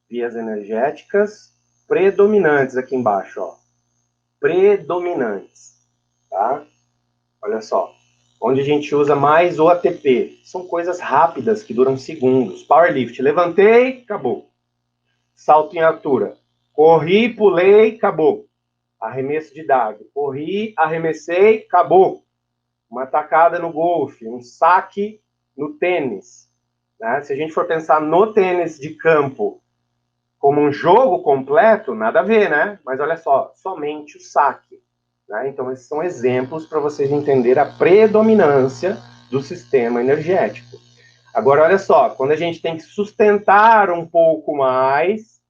Vias energéticas predominantes aqui embaixo, ó. Predominantes, tá? Olha só. Onde a gente usa mais o ATP. São coisas rápidas que duram segundos. Powerlift. Levantei, acabou. Salto em altura. Corri, pulei, acabou. Arremesso de dardo. Corri, arremessei, acabou. Uma tacada no golfe. Um saque no tênis. Né? Se a gente for pensar no tênis de campo como um jogo completo, nada a ver, né? Mas olha só, somente o saque. Né? Então, esses são exemplos para vocês entenderem a predominância do sistema energético. Agora, olha só, quando a gente tem que sustentar um pouco mais,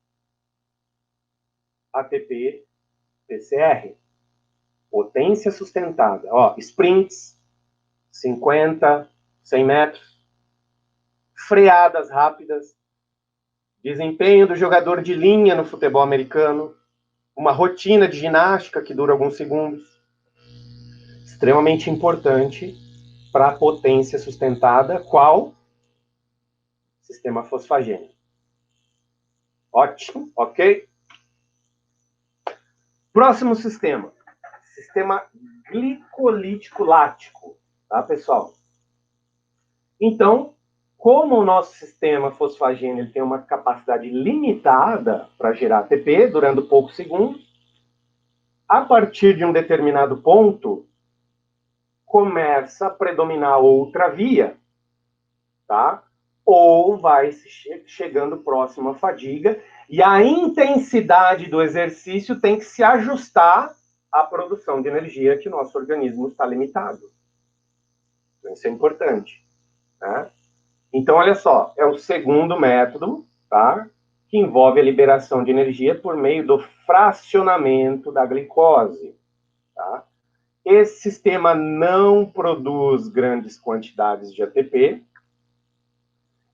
ATP, PCR, potência sustentada. Ó, sprints, 50, 100 metros, freadas rápidas, desempenho do jogador de linha no futebol americano, uma rotina de ginástica que dura alguns segundos, extremamente importante para a potência sustentada, qual? Sistema fosfagênico. Ótimo, ok? Próximo sistema. Sistema glicolítico lático, tá, pessoal? Então, como o nosso sistema fosfagênio ele tem uma capacidade limitada para gerar ATP, durando poucos segundos, a partir de um determinado ponto, começa a predominar outra via, tá? Ou vai chegando próximo à fadiga, e a intensidade do exercício tem que se ajustar à produção de energia que o nosso organismo está limitado. Isso é importante, né? Então, olha só, é o segundo método, tá? Que envolve a liberação de energia por meio do fracionamento da glicose, tá? Esse sistema não produz grandes quantidades de ATP,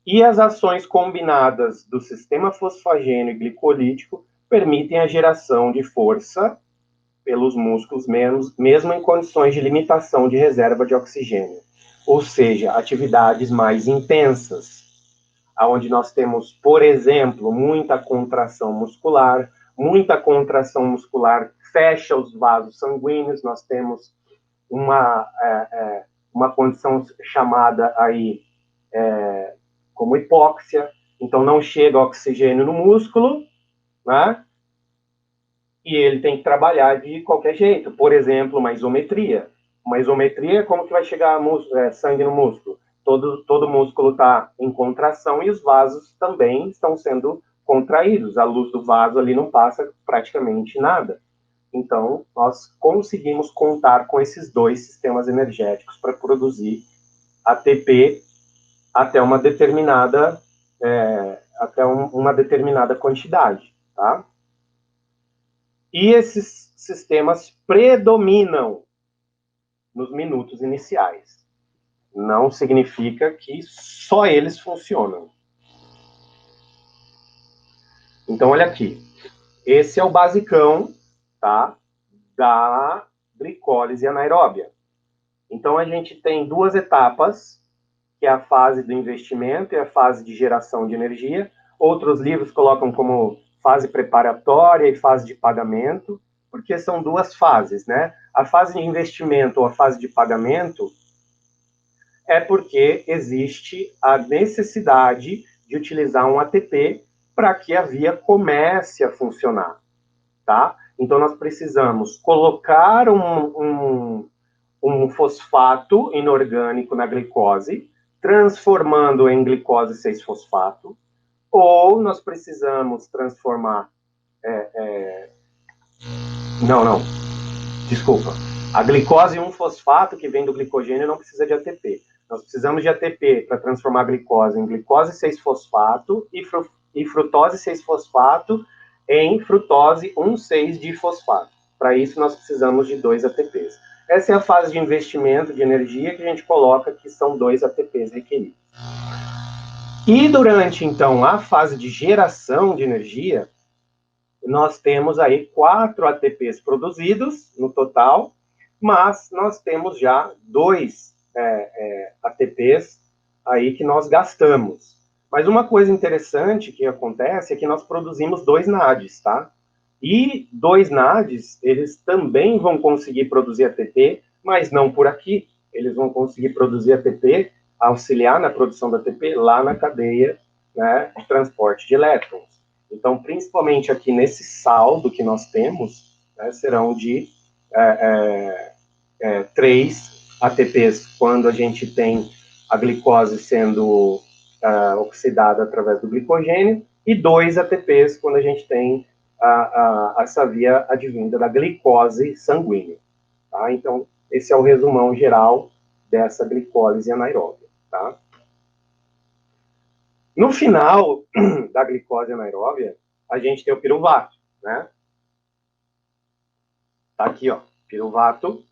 e as ações combinadas do sistema fosfagênio e glicolítico permitem a geração de força pelos músculos, mesmo em condições de limitação de reserva de oxigênio. Ou seja, atividades mais intensas, onde nós temos, por exemplo, muita contração muscular fecha os vasos sanguíneos, nós temos uma condição chamada aí como hipóxia, então não chega oxigênio no músculo, né? E ele tem que trabalhar de qualquer jeito. Por exemplo, uma isometria. Uma isometria, como que vai chegar sangue no músculo? Todo músculo está em contração e os vasos também estão sendo contraídos. A luz do vaso ali não passa praticamente nada. Então, nós conseguimos contar com esses dois sistemas energéticos para produzir ATP até uma determinada quantidade, tá? E esses sistemas predominam nos minutos iniciais. Não significa que só eles funcionam. Então, olha aqui. Esse é o basicão, tá, da glicólise anaeróbia. Então, a gente tem duas etapas, que é a fase do investimento e a fase de geração de energia. Outros livros colocam como fase preparatória e fase de pagamento, porque são duas fases, né? A fase de investimento ou a fase de pagamento é porque existe a necessidade de utilizar um ATP para que a via comece a funcionar, tá? Então, nós precisamos colocar um fosfato inorgânico na glicose, transformando em glicose 6-fosfato, ou nós precisamos transformar... Desculpa. A glicose 1-fosfato, que vem do glicogênio, não precisa de ATP. Nós precisamos de ATP para transformar a glicose em glicose 6-fosfato e frutose 6-fosfato em frutose 1,6-difosfato. Para isso, nós precisamos de 2 ATPs. Essa é a fase de investimento de energia que a gente coloca que são 2 ATPs requeridos. E durante, então, a fase de geração de energia, nós temos aí 4 ATPs produzidos no total, mas nós temos já 2 ATPs aí que nós gastamos. Mas uma coisa interessante que acontece é que nós produzimos 2 NADs, tá? E 2 NADs, eles também vão conseguir produzir ATP, mas não por aqui. Eles vão conseguir produzir ATP, auxiliar na produção da ATP lá na cadeia, né, de transporte de elétrons. Então, principalmente aqui nesse saldo que nós temos, né, serão de 3 ATPs quando a gente tem a glicose sendo oxidada através do glicogênio, e 2 ATPs quando a gente tem essa via advinda da glicose sanguínea. Tá? Então, esse é o resumão geral dessa glicólise anaeróbia. Tá? No final da glicose anaeróbia, a gente tem o piruvato, né? Tá aqui, ó, piruvato,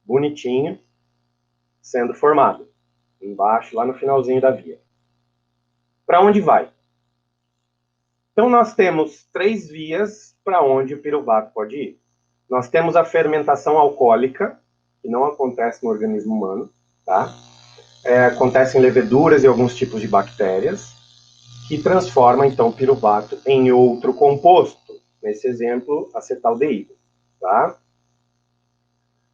bonitinho, sendo formado. Embaixo, lá no finalzinho da via. Para onde vai? Então, nós temos 3 vias para onde o piruvato pode ir. Nós temos a fermentação alcoólica, que não acontece no organismo humano, tá? Acontece em leveduras e alguns tipos de bactérias, que transforma, então, o piruvato em outro composto. Nesse exemplo, acetaldeído, tá?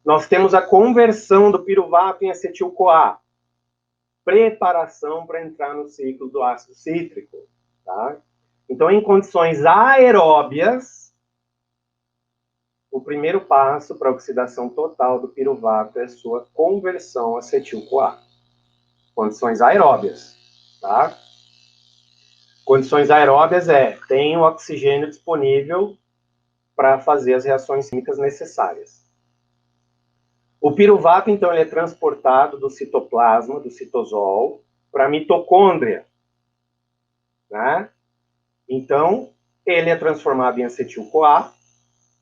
Nós temos a conversão do piruvato em acetil-CoA, preparação para entrar no ciclo do ácido cítrico, tá? Então, em condições aeróbias, o primeiro passo para a oxidação total do piruvato é sua conversão a acetil-CoA. Condições aeróbias, tá? Condições aeróbias tem o oxigênio disponível para fazer as reações químicas necessárias. O piruvato, então, ele é transportado do citoplasma, do citosol, para a mitocôndria, né? Então, ele é transformado em acetil-CoA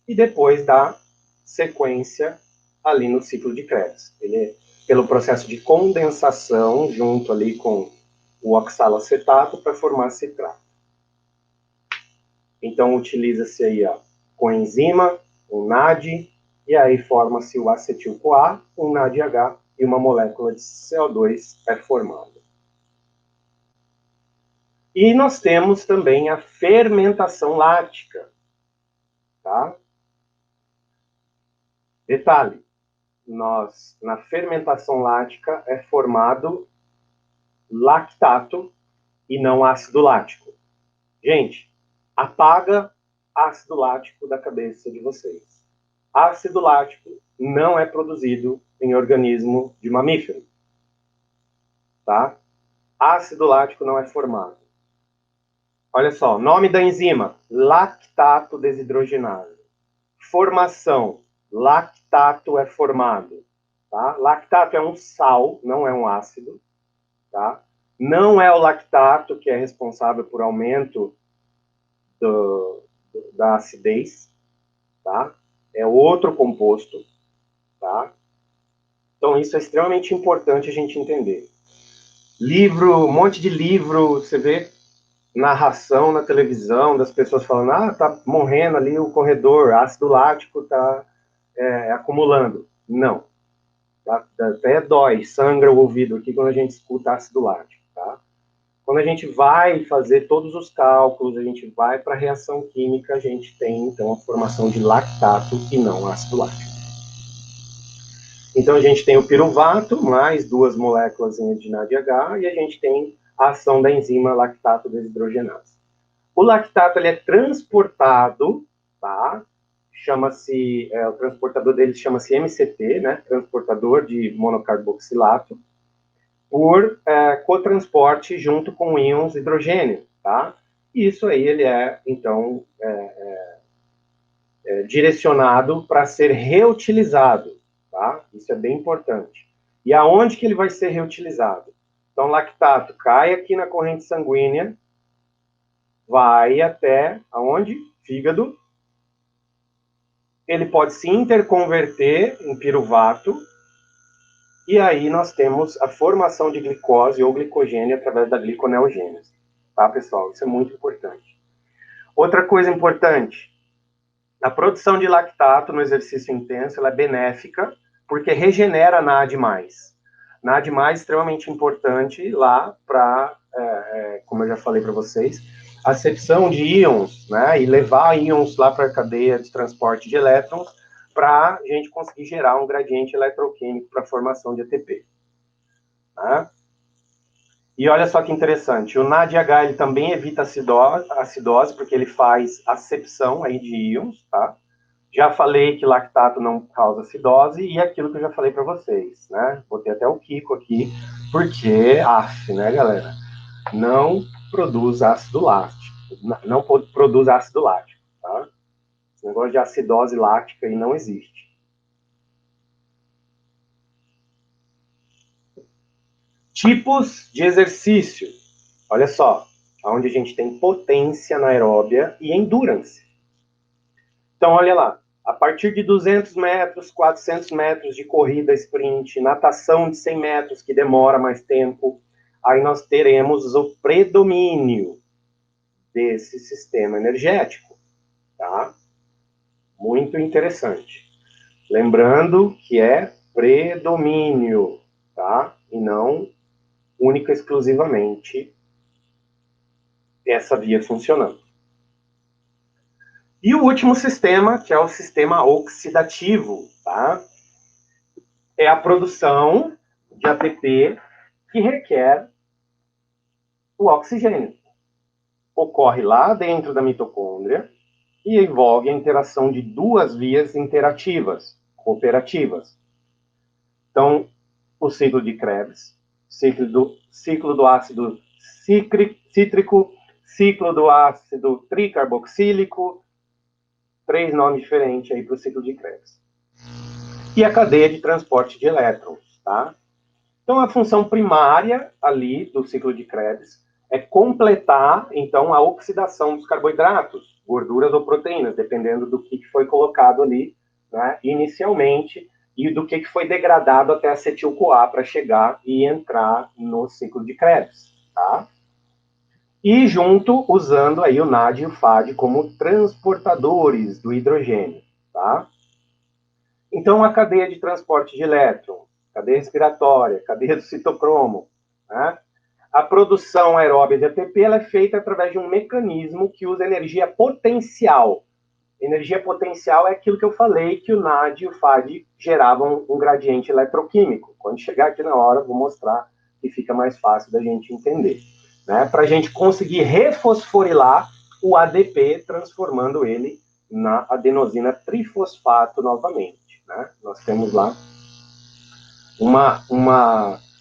e depois dá sequência ali no ciclo de Krebs. Ele, pelo processo de condensação, junto ali com o oxalacetato, para formar citrato. Então, utiliza-se aí a coenzima um NAD, e aí forma-se o acetil-CoA, um NADH, e uma molécula de CO2 é formada. E nós temos também a fermentação láctica, tá? Detalhe, na fermentação lática é formado lactato e não ácido lático. Gente, apaga ácido lático da cabeça de vocês. Ácido lático não é produzido em organismo de mamífero, tá? Ácido lático não é formado. Olha só, nome da enzima, lactato desidrogenase. Formação, lactato é formado, tá? Lactato é um sal, não é um ácido, tá? Não é o lactato que é responsável por aumento da acidez, tá? É outro composto, tá? Então, isso é extremamente importante a gente entender. Livro, um monte de livro, você vê narração na televisão das pessoas falando, tá morrendo ali o corredor, ácido lático tá acumulando. Não. Até dói, sangra o ouvido aqui quando a gente escuta ácido lático, tá? Quando a gente vai fazer todos os cálculos, a gente vai para a reação química, a gente tem, então, a formação de lactato e não ácido lático. Então, a gente tem o piruvato, mais duas moléculas de NADH, e a gente tem a ação da enzima lactato desidrogenase. O lactato, ele é transportado, tá? Chama-se, o transportador dele chama-se MCT, né? Transportador de monocarboxilato, por cotransporte junto com íons hidrogênio, tá? E isso aí ele é, então, direcionado para ser reutilizado, tá? Isso é bem importante. E aonde que ele vai ser reutilizado? Então, lactato cai aqui na corrente sanguínea, vai até aonde? Fígado. Ele pode se interconverter em piruvato, e aí nós temos a formação de glicose ou glicogênio através da gliconeogênese. Tá, pessoal? Isso é muito importante. Outra coisa importante, a produção de lactato no exercício intenso ela é benéfica porque regenera NAD+. NAD+, extremamente importante lá para, como eu já falei para vocês, acepção de íons, né, e levar íons lá para a cadeia de transporte de elétrons para a gente conseguir gerar um gradiente eletroquímico para a formação de ATP. Tá? E olha só que interessante, o NADH ele também evita acidose porque ele faz acepção aí de íons, tá? Já falei que lactato não causa acidose e aquilo que eu já falei para vocês, né? Botei até o Kiko aqui, porque, né, galera? Não produz ácido lático. Não produz ácido lático, tá? Esse negócio de acidose lática aí não existe. Tipos de exercício. Olha só, onde a gente tem potência anaeróbia e endurance. Então, olha lá, a partir de 200 metros, 400 metros de corrida sprint, natação de 100 metros, que demora mais tempo, aí nós teremos o predomínio desse sistema energético, tá? Muito interessante. Lembrando que é predomínio, tá? E não única e exclusivamente essa via funcionando. E o último sistema, que é o sistema oxidativo, tá? É a produção de ATP que requer o oxigênio. Ocorre lá dentro da mitocôndria e envolve a interação de duas vias interativas, cooperativas. Então, o ciclo de Krebs, ciclo do ácido cítrico, ciclo do ácido tricarboxílico, 3 nomes diferentes aí para o ciclo de Krebs. E a cadeia de transporte de elétrons, tá? Então, a função primária ali do ciclo de Krebs é completar, então, a oxidação dos carboidratos, gorduras ou proteínas, dependendo do que foi colocado ali, né, inicialmente, e do que foi degradado até acetil-CoA para chegar e entrar no ciclo de Krebs, tá? E junto, usando aí o NAD e o FAD como transportadores do hidrogênio, tá? Então, a cadeia de transporte de elétrons, cadeia respiratória, cadeia do citocromo, né? A produção aeróbia de ATP ela é feita através de um mecanismo que usa energia potencial. Energia potencial é aquilo que eu falei, que o NAD e o FAD geravam um gradiente eletroquímico. Quando chegar aqui na hora, eu vou mostrar que fica mais fácil da gente entender. Né? Para a gente conseguir refosforilar o ADP, transformando ele na adenosina trifosfato novamente. Né? Nós temos lá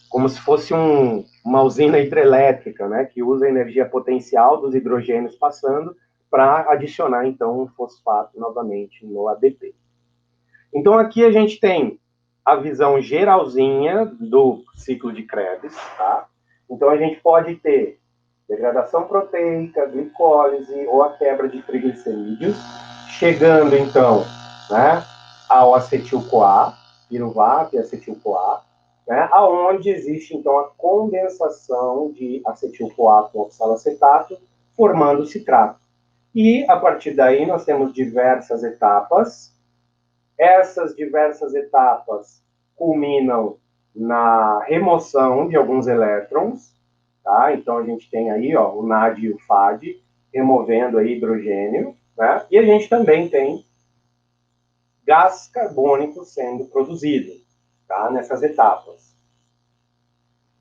como se fosse uma usina hidrelétrica, né, que usa a energia potencial dos hidrogênios passando para adicionar, então, um fosfato novamente no ADP. Então, aqui a gente tem a visão geralzinha do ciclo de Krebs, tá? Então, a gente pode ter degradação proteica, glicólise ou a quebra de triglicerídeos, chegando, então, né, ao acetil-CoA, piruvato e acetil-CoA, né, aonde existe, então, a condensação de acetil-CoA com oxalacetato, formando citrato. E, a partir daí, nós temos diversas etapas. Essas diversas etapas culminam na remoção de alguns elétrons, tá? Então, a gente tem aí, ó, o NAD e o FAD removendo aí hidrogênio, né? E a gente também tem gás carbônico sendo produzido, tá? Nessas etapas.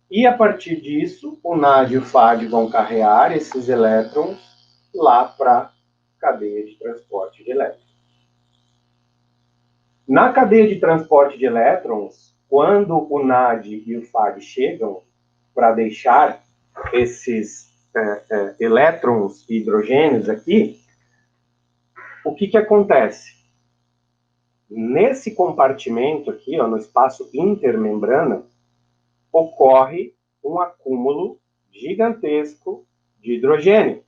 E, a partir disso, o NAD e o FAD vão carregar esses elétrons lá para a cadeia de transporte de elétrons. Na cadeia de transporte de elétrons, quando o NAD e o FAD chegam para deixar esses elétrons e hidrogênios aqui, o que acontece? Nesse compartimento aqui, ó, no espaço intermembrana, ocorre um acúmulo gigantesco de hidrogênio.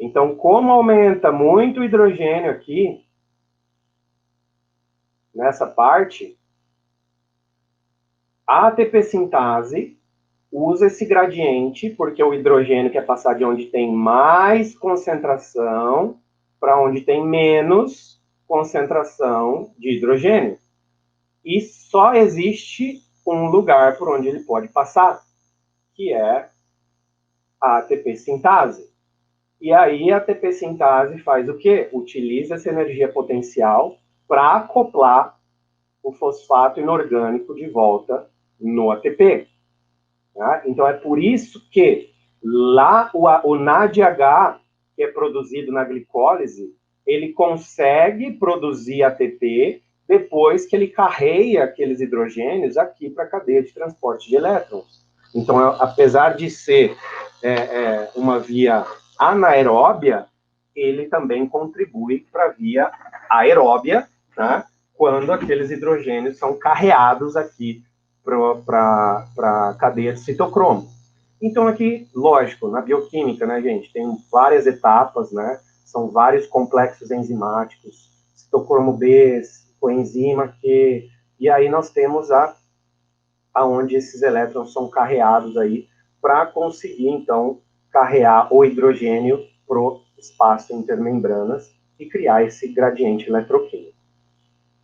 Então, como aumenta muito o hidrogênio aqui, nessa parte, a ATP sintase usa esse gradiente, porque o hidrogênio quer passar de onde tem mais concentração para onde tem menos concentração de hidrogênio. E só existe um lugar por onde ele pode passar, que é a ATP sintase. E aí a ATP sintase faz o quê? Utiliza essa energia potencial para acoplar o fosfato inorgânico de volta no ATP. Tá? Então, é por isso que lá o NADH, que é produzido na glicólise, ele consegue produzir ATP depois que ele carrega aqueles hidrogênios aqui para a cadeia de transporte de elétrons. Então, apesar de ser uma via anaeróbia, ele também contribui para a via aeróbia, né, quando aqueles hidrogênios são carreados aqui para a cadeia de citocromo. Então, aqui, lógico, na bioquímica, né, gente, tem várias etapas, né, são vários complexos enzimáticos, citocromo B, coenzima Q, e aí nós temos aonde esses elétrons são carreados aí para conseguir, então, carrear o hidrogênio para o espaço intermembranas e criar esse gradiente eletroquímico.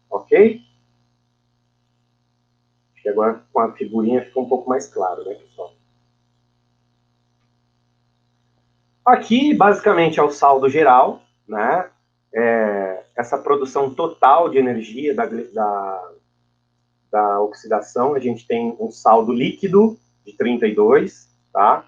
Ok? Acho que agora com a figurinha fica um pouco mais claro, né, pessoal? Aqui, basicamente, é o saldo geral, né? Essa produção total de energia da oxidação, a gente tem um saldo líquido de 32, tá?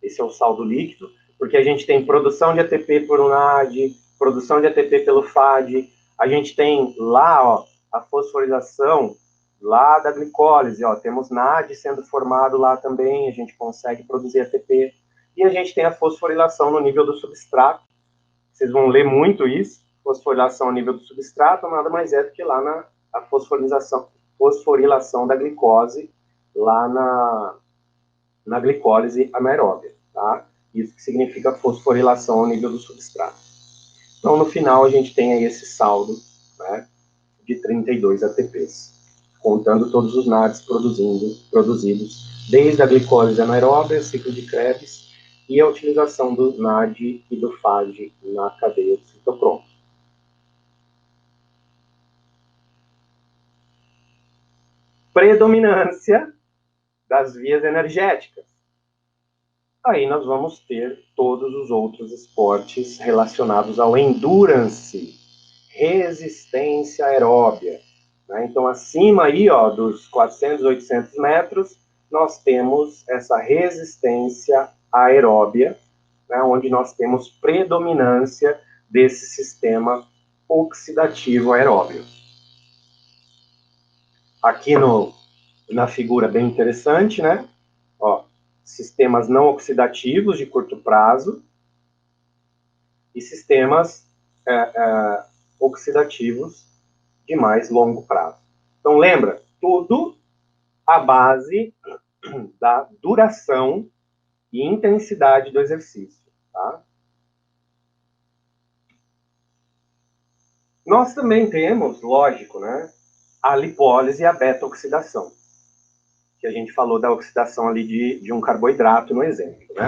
Esse é o saldo líquido, porque a gente tem produção de ATP por NAD, produção de ATP pelo FAD, a gente tem lá, ó, a fosforilação lá da glicólise, ó, temos NAD sendo formado lá também, a gente consegue produzir ATP, e a gente tem a fosforilação no nível do substrato, vocês vão ler muito isso, fosforilação no nível do substrato, nada mais é do que lá a fosforilação da glicose, lá na glicólise anaeróbia, tá? Isso que significa fosforilação ao nível do substrato. Então, no final, a gente tem aí esse saldo, né, de 32 ATPs, contando todos os NADs produzidos, desde a glicólise anaeróbia, ciclo de Krebs, e a utilização do NAD e do FAD na cadeia de citocromo. predominância das vias energéticas. Aí nós vamos ter todos os outros esportes relacionados ao endurance, resistência aeróbia. Né? Então, acima aí, ó, dos 400, 800 metros, nós temos essa resistência aeróbia, né, onde nós temos predominância desse sistema oxidativo aeróbio. Aqui na figura bem interessante, né? Ó, sistemas não oxidativos de curto prazo e sistemas oxidativos de mais longo prazo. Então, lembra, tudo à base da duração e intensidade do exercício, tá? Nós também temos, lógico, né, a lipólise e a beta-oxidação, que a gente falou da oxidação ali de um carboidrato no exemplo, né,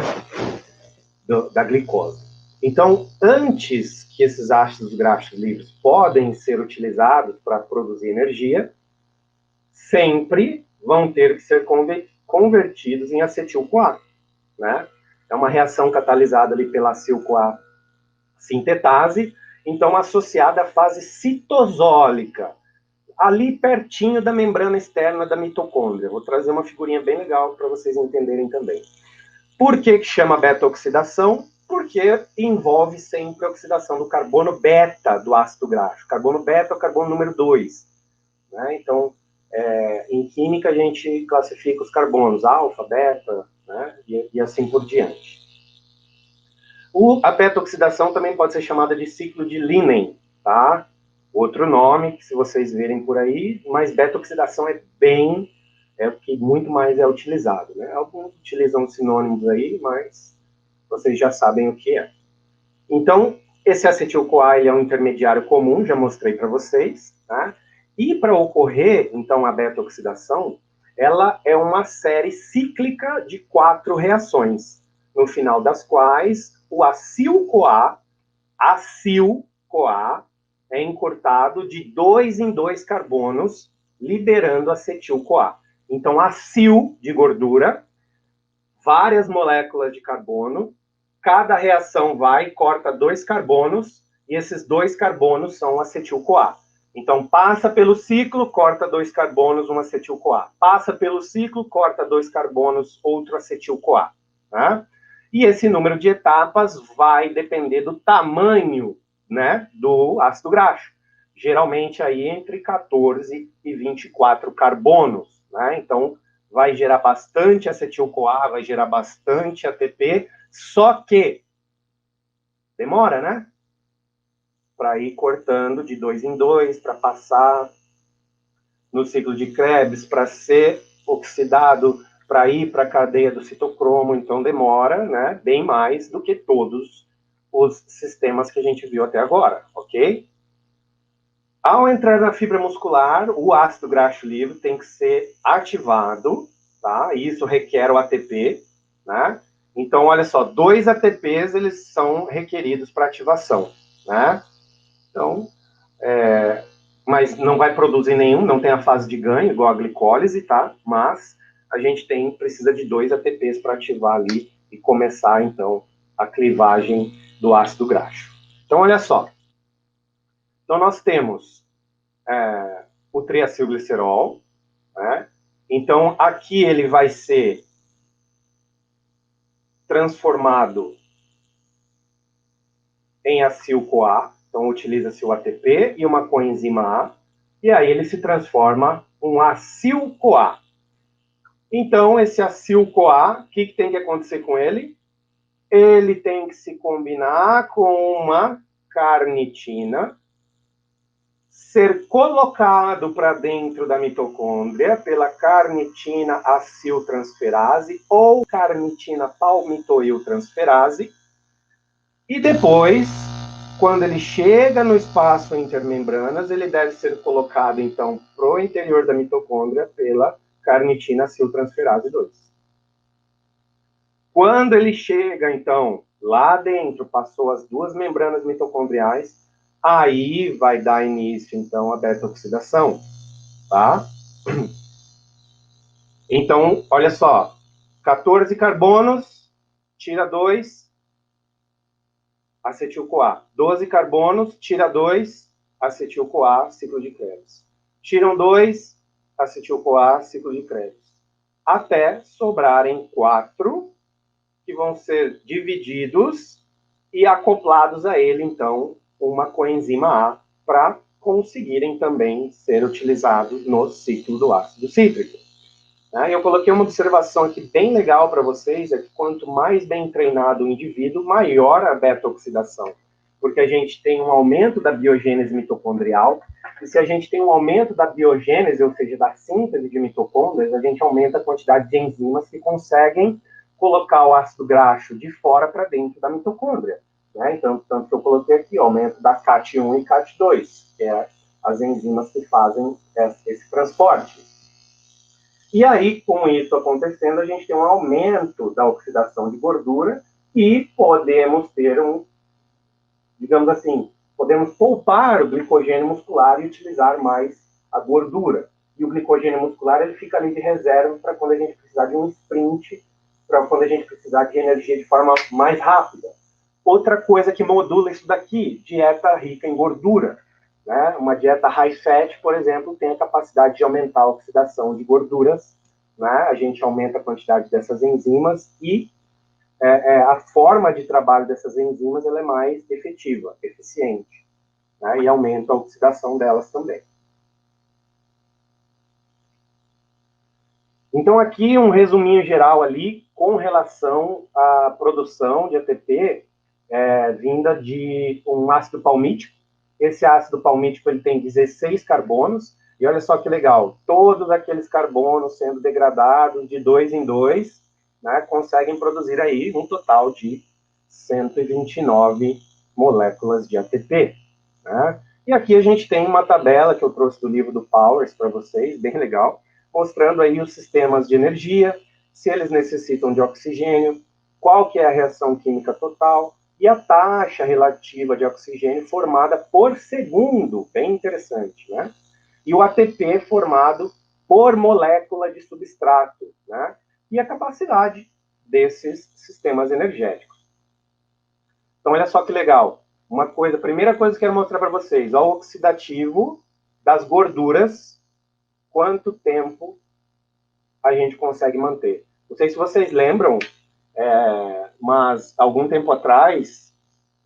da glicose. Então, antes que esses ácidos graxos livres podem ser utilizados para produzir energia, sempre vão ter que ser convertidos em acetil-CoA, né? É uma reação catalisada ali pela acetil-CoA sintetase, então associada à fase citosólica, ali pertinho da membrana externa da mitocôndria. Vou trazer uma figurinha bem legal para vocês entenderem também. Por que chama beta-oxidação? Porque envolve sempre a oxidação do carbono beta do ácido graxo. Carbono beta é o carbono número 2. Né? Então, em química, a gente classifica os carbonos alfa, beta, né? e assim por diante. A beta-oxidação também pode ser chamada de ciclo de Linén, tá? Outro nome, que se vocês verem por aí, mas beta-oxidação é o que muito mais é utilizado, né? Alguns utilizam sinônimos aí, mas vocês já sabem o que é. Então, esse acetil-CoA é um intermediário comum, já mostrei para vocês, tá? E para ocorrer, então, a beta-oxidação, ela é uma série cíclica de 4 reações, no final das quais o acil-CoA é encurtado de 2 em 2 carbonos, liberando acetil-CoA. Então, acil de gordura, várias moléculas de carbono, cada reação vai e corta 2 carbonos, e esses 2 carbonos são acetil-CoA. Então, passa pelo ciclo, corta 2 carbonos, um acetil-CoA. Passa pelo ciclo, corta 2 carbonos, outro acetil-CoA. Tá? E esse número de etapas vai depender do tamanho, né, do ácido graxo. Geralmente aí entre 14 e 24 carbonos. Né? Então, vai gerar bastante acetil-CoA, vai gerar bastante ATP, só que demora, né? Para ir cortando de 2 em 2, para passar no ciclo de Krebs, para ser oxidado, para ir para a cadeia do citocromo, então demora, né, bem mais do que todos os sistemas que a gente viu até agora, ok? Ao entrar na fibra muscular, o ácido graxo livre tem que ser ativado, tá? Isso requer o ATP, né? Então, olha só, 2 ATPs, eles são requeridos para ativação, né? Então, mas não vai produzir nenhum, não tem a fase de ganho, igual a glicólise, tá? Mas a gente precisa de 2 ATPs para ativar ali e começar, então, a clivagem do ácido graxo. Então, olha só. Então, nós temos o triacilglicerol, né? Então, aqui ele vai ser transformado em acil-CoA, então utiliza-se o ATP e uma coenzima A, e aí ele se transforma um acil-CoA. Então, esse acil-CoA, o que tem que acontecer com ele? Ele tem que se combinar com uma carnitina, ser colocado para dentro da mitocôndria pela carnitina aciltransferase ou carnitina palmitoiltransferase, e depois, quando ele chega no espaço intermembranas, ele deve ser colocado, então, para o interior da mitocôndria pela carnitina aciltransferase 2. Quando ele chega, então, lá dentro, passou as 2 membranas mitocondriais, aí vai dar início, então, à beta-oxidação, tá? Então, olha só, 14 carbonos, tira 2, acetil-CoA. 12 carbonos, tira 2, acetil-CoA, ciclo de Krebs. Tiram 2, acetil-CoA, ciclo de Krebs. Até sobrarem 4, que vão ser divididos e acoplados a ele, então, uma coenzima A, para conseguirem também ser utilizados no ciclo do ácido cítrico. Eu coloquei uma observação aqui bem legal para vocês, é que quanto mais bem treinado o indivíduo, maior a beta-oxidação, porque a gente tem um aumento da biogênese mitocondrial, e se a gente tem um aumento da biogênese, ou seja, da síntese de mitocôndrias, a gente aumenta a quantidade de enzimas que conseguem colocar o ácido graxo de fora para dentro da mitocôndria. Então, tanto que eu coloquei aqui, o aumento da CAT1 e CAT2, que é as enzimas que fazem esse transporte. E aí, com isso acontecendo, a gente tem um aumento da oxidação de gordura e podemos ter digamos assim, podemos poupar o glicogênio muscular e utilizar mais a gordura. E o glicogênio muscular, ele fica ali de reserva para quando a gente precisar de um sprint, para quando a gente precisar de energia de forma mais rápida. Outra coisa que modula isso daqui, dieta rica em gordura. Uma dieta high fat, por exemplo, tem a capacidade de aumentar a oxidação de gorduras, a gente aumenta a quantidade dessas enzimas e a forma de trabalho dessas enzimas ela é mais efetiva, eficiente, e aumenta a oxidação delas também. Então, aqui um resuminho geral ali com relação à produção de ATP vinda de um ácido palmítico. Esse ácido palmítico ele tem 16 carbonos, e olha só que legal, todos aqueles carbonos sendo degradados de 2 em 2, conseguem produzir aí um total de 129 moléculas de ATP. E aqui a gente tem uma tabela que eu trouxe do livro do Powers para vocês, bem legal, mostrando aí os sistemas de energia, se eles necessitam de oxigênio, qual que é a reação química total, e a taxa relativa de oxigênio formada por segundo, bem interessante, E o ATP formado por molécula de substrato, E a capacidade desses sistemas energéticos. Então, olha só que legal. A primeira coisa que eu quero mostrar para vocês, o oxidativo das gorduras, quanto tempo a gente consegue manter. Não sei se vocês lembram, mas algum tempo atrás,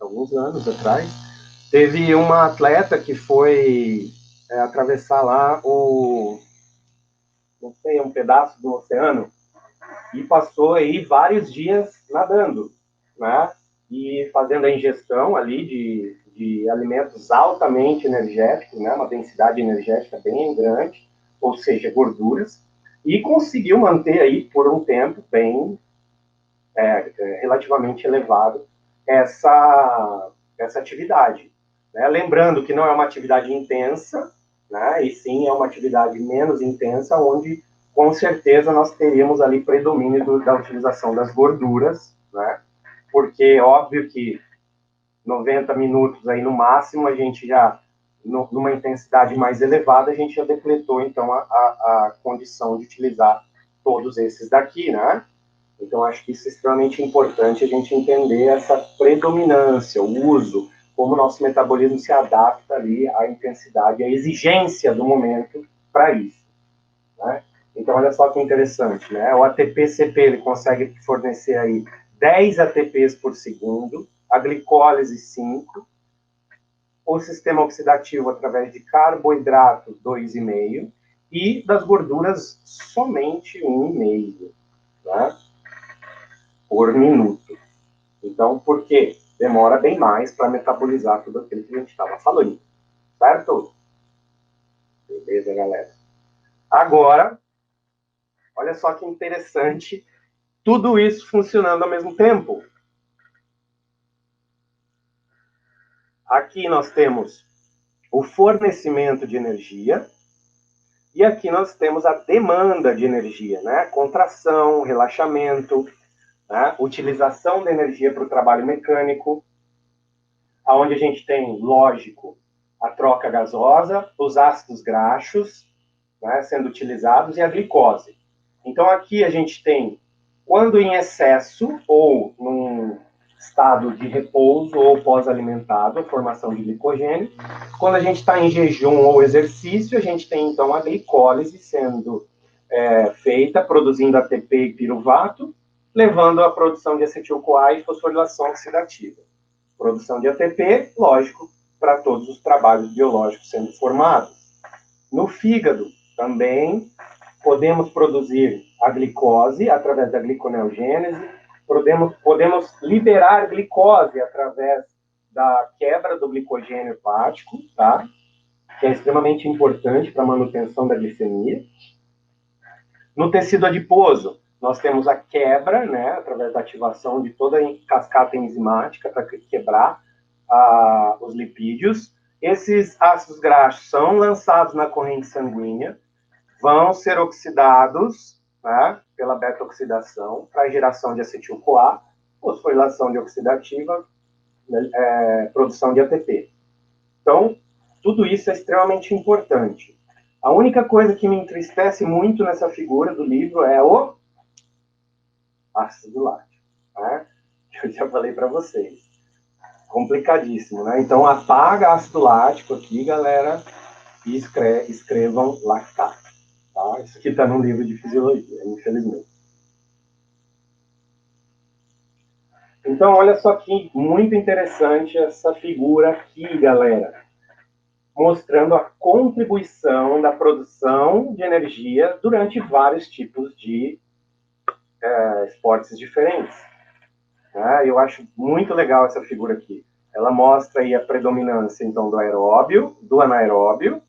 alguns anos atrás, teve uma atleta que foi atravessar lá não sei, um pedaço do oceano e passou aí vários dias nadando, E fazendo a ingestão ali de alimentos altamente energéticos, uma densidade energética bem grande, ou seja, gorduras, e conseguiu manter aí por um tempo bem relativamente elevado essa atividade. Lembrando que não é uma atividade intensa, e sim é uma atividade menos intensa, onde com certeza nós teríamos ali predomínio da utilização das gorduras, porque óbvio que 90 minutos aí no máximo, a gente já, numa intensidade mais elevada, a gente já decretou então a condição de utilizar todos esses daqui, Então, acho que isso é extremamente importante a gente entender essa predominância, o uso, como o nosso metabolismo se adapta ali à intensidade, à exigência do momento para isso. Então, olha só que interessante, O ATP-CP, ele consegue fornecer aí 10 ATPs por segundo, a glicólise 5, o sistema oxidativo através de carboidratos 2,5 e das gorduras somente 1,5, por minuto. Então, por quê? Demora bem mais para metabolizar tudo aquilo que a gente estava falando. Certo? Beleza, galera? Agora, olha só que interessante, tudo isso funcionando ao mesmo tempo. Aqui nós temos o fornecimento de energia e aqui nós temos a demanda de energia, Contração, relaxamento, utilização da energia para o trabalho mecânico, onde a gente tem, lógico, a troca gasosa, os ácidos graxos, sendo utilizados, e a glicose. Então, aqui a gente tem, quando em excesso ou num estado de repouso ou pós-alimentado, a formação de glicogênio. Quando a gente está em jejum ou exercício, a gente tem, então, a glicólise sendo feita, produzindo ATP e piruvato, levando à produção de acetil-CoA e fosforilação oxidativa. Produção de ATP, lógico, para todos os trabalhos biológicos sendo formados. No fígado, também podemos produzir a glicose através da gliconeogênese, podemos liberar glicose através da quebra do glicogênio hepático, tá? Que é extremamente importante para a manutenção da glicemia. No tecido adiposo, nós temos a quebra, né, através da ativação de toda a cascata enzimática para quebrar os lipídios. Esses ácidos graxos são lançados na corrente sanguínea, vão ser oxidados, né, pela beta-oxidação para a geração de acetil-CoA, fosforilação de oxidativa, produção de ATP. Então, tudo isso é extremamente importante. A única coisa que me entristece muito nessa figura do livro é o ácido lático, né? Eu já falei para vocês. Complicadíssimo, né? Então, apaga ácido lático aqui, galera, e escrevam lactato. Tá? Isso aqui está no livro de fisiologia, infelizmente. Então, olha só que muito interessante essa figura aqui, galera. Mostrando a contribuição da produção de energia durante vários tipos de esportes diferentes. Eu acho muito legal essa figura aqui. Ela mostra aí a predominância, então, do aeróbio, do anaeróbio,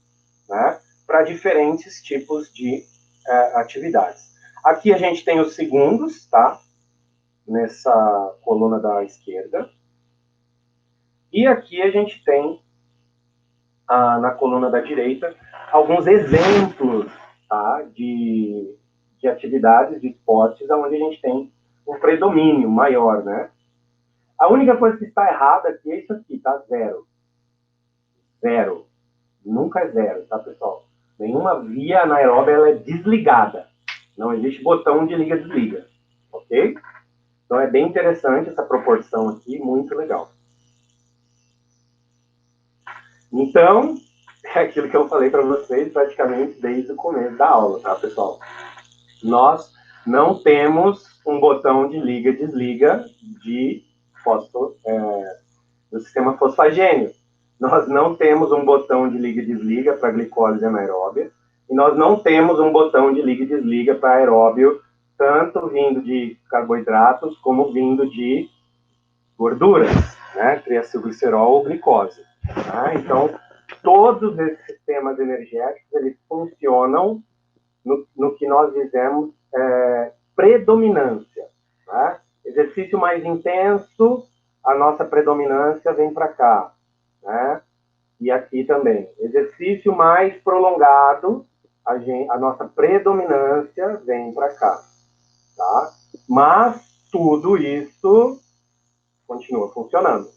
né, para diferentes tipos de atividades. Aqui a gente tem os segundos, tá? Nessa coluna da esquerda. E aqui a gente tem, na coluna da direita, alguns exemplos, tá, de atividades, de esportes, onde a gente tem um predomínio maior, né? A única coisa que está errada aqui é isso aqui, tá? Zero. Zero. Nunca é zero, tá, pessoal? Nenhuma via anaeróbia ela é desligada. Não existe botão de liga-desliga, ok? Então é bem interessante essa proporção aqui, muito legal. Então, é aquilo que eu falei para vocês praticamente desde o começo da aula, tá, pessoal? Nós não temos um botão de liga-desliga do sistema fosfagênio. Nós não temos um botão de liga e desliga para glicólise anaeróbia, e nós não temos um botão de liga e desliga para aeróbio, tanto vindo de carboidratos como vindo de gorduras, né, triacilglicerol ou glicose. Tá? Então, todos esses sistemas energéticos, eles funcionam no que nós dizemos predominância. Né? Exercício mais intenso, a nossa predominância vem para cá. Né? E aqui também. Exercício mais prolongado, a nossa predominância vem para cá. Tá? Mas tudo isso continua funcionando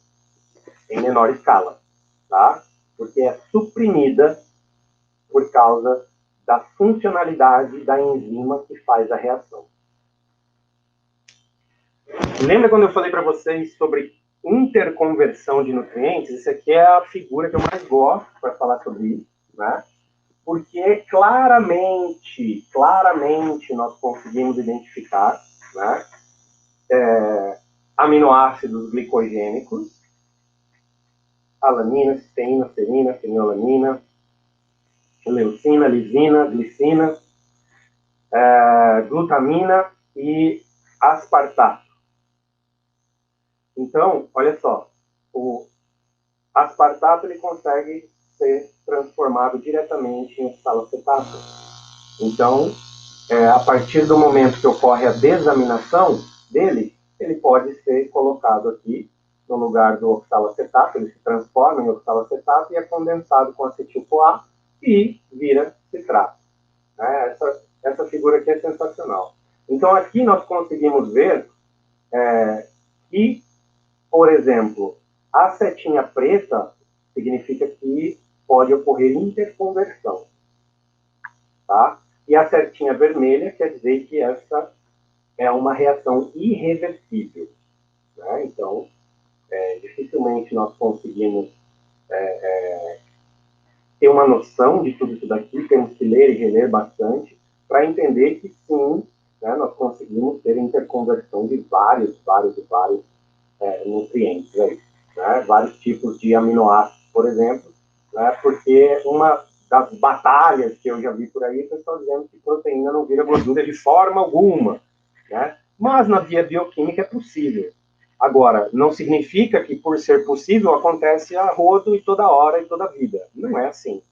em menor escala. Tá? Porque é suprimida por causa da funcionalidade da enzima que faz a reação. Lembra quando eu falei para vocês sobre interconversão de nutrientes? Essa aqui é a figura que eu mais gosto para falar sobre isso, né? Porque claramente nós conseguimos identificar, né, aminoácidos glicogênicos, alanina, cisteína, serina, fenilalanina, leucina, lisina, glicina, glutamina e aspartato. Então, olha só, o aspartato ele consegue ser transformado diretamente em oxalacetato. Então, a partir do momento que ocorre a desaminação dele, ele pode ser colocado aqui no lugar do oxalacetato, ele se transforma em oxalacetato e é condensado com acetil-CoA e vira citrato. Essa figura aqui é sensacional. Então, aqui nós conseguimos ver que, por exemplo, a setinha preta significa que pode ocorrer interconversão. Tá? E a setinha vermelha quer dizer que essa é uma reação irreversível, né? Então, dificilmente nós conseguimos ter uma noção de tudo isso daqui, temos que ler e reler bastante para entender que sim, né, nós conseguimos ter interconversão de vários nutrientes aí, né? Vários tipos de aminoácidos, por exemplo, né? Porque uma das batalhas que eu já vi por aí, o pessoal dizendo que proteína não vira gordura de forma alguma, né? Mas na via bioquímica é possível. Agora, não significa que por ser possível acontece a rodo e toda hora e toda vida. Não é assim,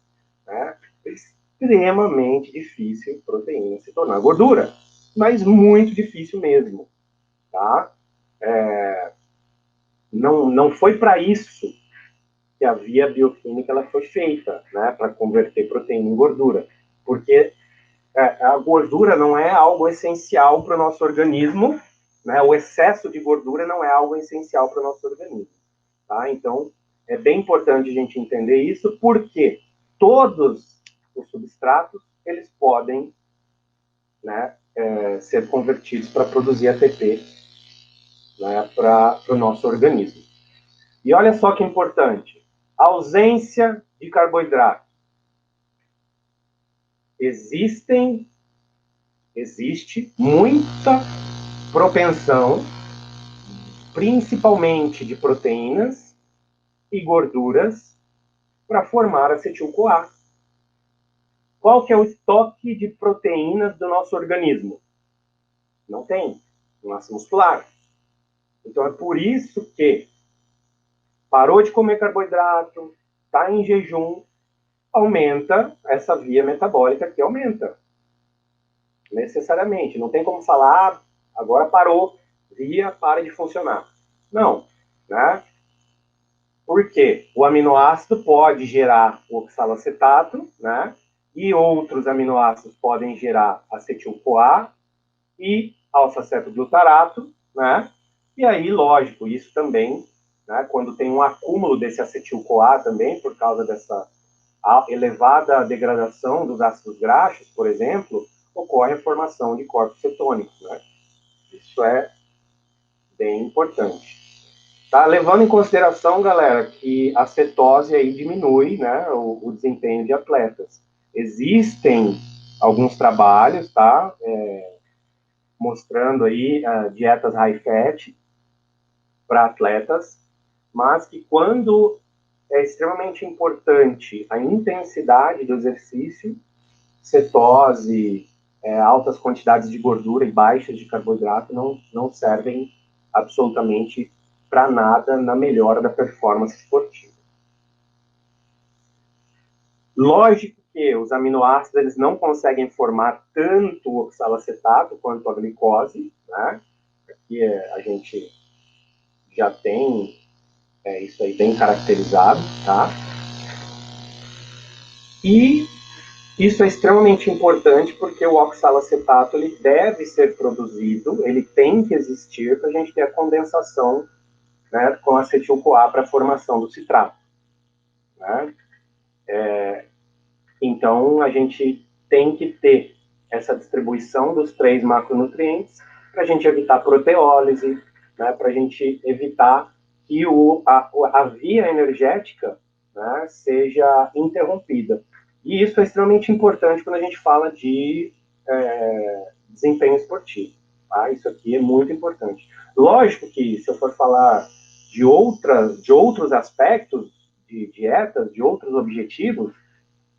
né? É extremamente difícil proteína se tornar gordura, mas muito difícil mesmo, tá? Não foi para isso que a via bioquímica ela foi feita, né, para converter proteína em gordura, porque a gordura não é algo essencial para o nosso organismo, né? O excesso de gordura não é algo essencial para o nosso organismo, tá? Então é bem importante a gente entender isso, porque todos os substratos eles podem, né, ser convertidos para produzir ATP, né, para o nosso organismo. E olha só que importante, ausência de carboidrato. Existe muita propensão, principalmente de proteínas e gorduras, para formar acetil-CoA. Qual que é o estoque de proteínas do nosso organismo? Não tem, massa muscular. Então é por isso que parou de comer carboidrato, está em jejum, aumenta essa via metabólica que aumenta. Necessariamente. Não tem como falar, agora parou, via para de funcionar. Não, né? Porque o aminoácido pode gerar o oxalacetato, né? E outros aminoácidos podem gerar acetil-CoA e alfa-cetoglutarato, né? E aí, lógico, isso também, né? Quando tem um acúmulo desse acetil-CoA também, por causa dessa elevada degradação dos ácidos graxos, por exemplo, ocorre a formação de corpos cetônicos, né? Isso é bem importante. Tá? Levando em consideração, galera, que a cetose aí diminui, né, o desempenho de atletas. Existem alguns trabalhos, tá, mostrando aí dietas high fat para atletas, mas que quando é extremamente importante a intensidade do exercício, cetose, altas quantidades de gordura e baixas de carboidrato não servem absolutamente para nada na melhora da performance esportiva. Lógico que os aminoácidos eles não conseguem formar tanto o oxalacetato quanto a glicose, né? Aqui a gente já tem isso aí bem caracterizado, tá? E isso é extremamente importante porque o oxalacetato ele deve ser produzido, ele tem que existir para a gente ter a condensação, né, com acetil-CoA para a formação do citrato, né? Então a gente tem que ter essa distribuição dos 3 macronutrientes para a gente evitar proteólise, né, para a gente evitar que a via energética, né, seja interrompida. E isso é extremamente importante quando a gente fala de desempenho esportivo. Tá? Isso aqui é muito importante. Lógico que, se eu for falar de outros aspectos de dietas, de outros objetivos,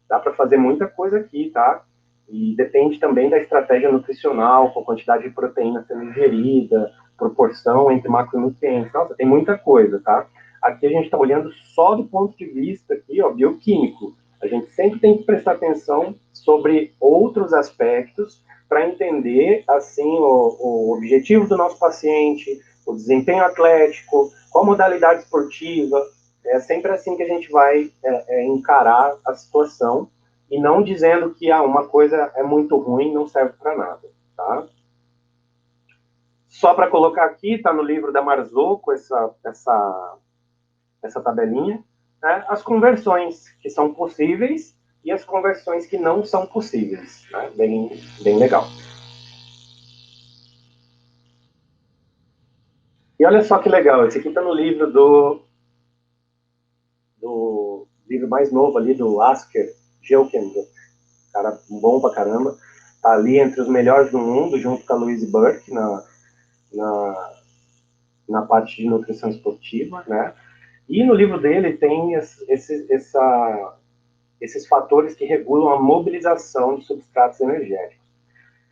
dá para fazer muita coisa aqui, tá? E depende também da estratégia nutricional, com a quantidade de proteína sendo ingerida, proporção entre macronutrientes. Nossa, tem muita coisa, tá? Aqui a gente está olhando só do ponto de vista aqui, ó, bioquímico. A gente sempre tem que prestar atenção sobre outros aspectos para entender, assim, o objetivo do nosso paciente, o desempenho atlético, qual modalidade esportiva. É sempre assim que a gente vai encarar a situação e não dizendo que uma coisa é muito ruim, não serve para nada, tá? Só para colocar aqui, está no livro da Marzocco essa tabelinha, né? As conversões que são possíveis, e as conversões que não são possíveis, né? Bem legal. E olha só que legal, esse aqui está no livro do livro mais novo ali, do Asker Geukendorf, cara bom pra caramba, tá ali entre os melhores do mundo, junto com a Louise Burke, na, na parte de nutrição esportiva, né? E no livro dele tem esses fatores que regulam a mobilização de substratos energéticos.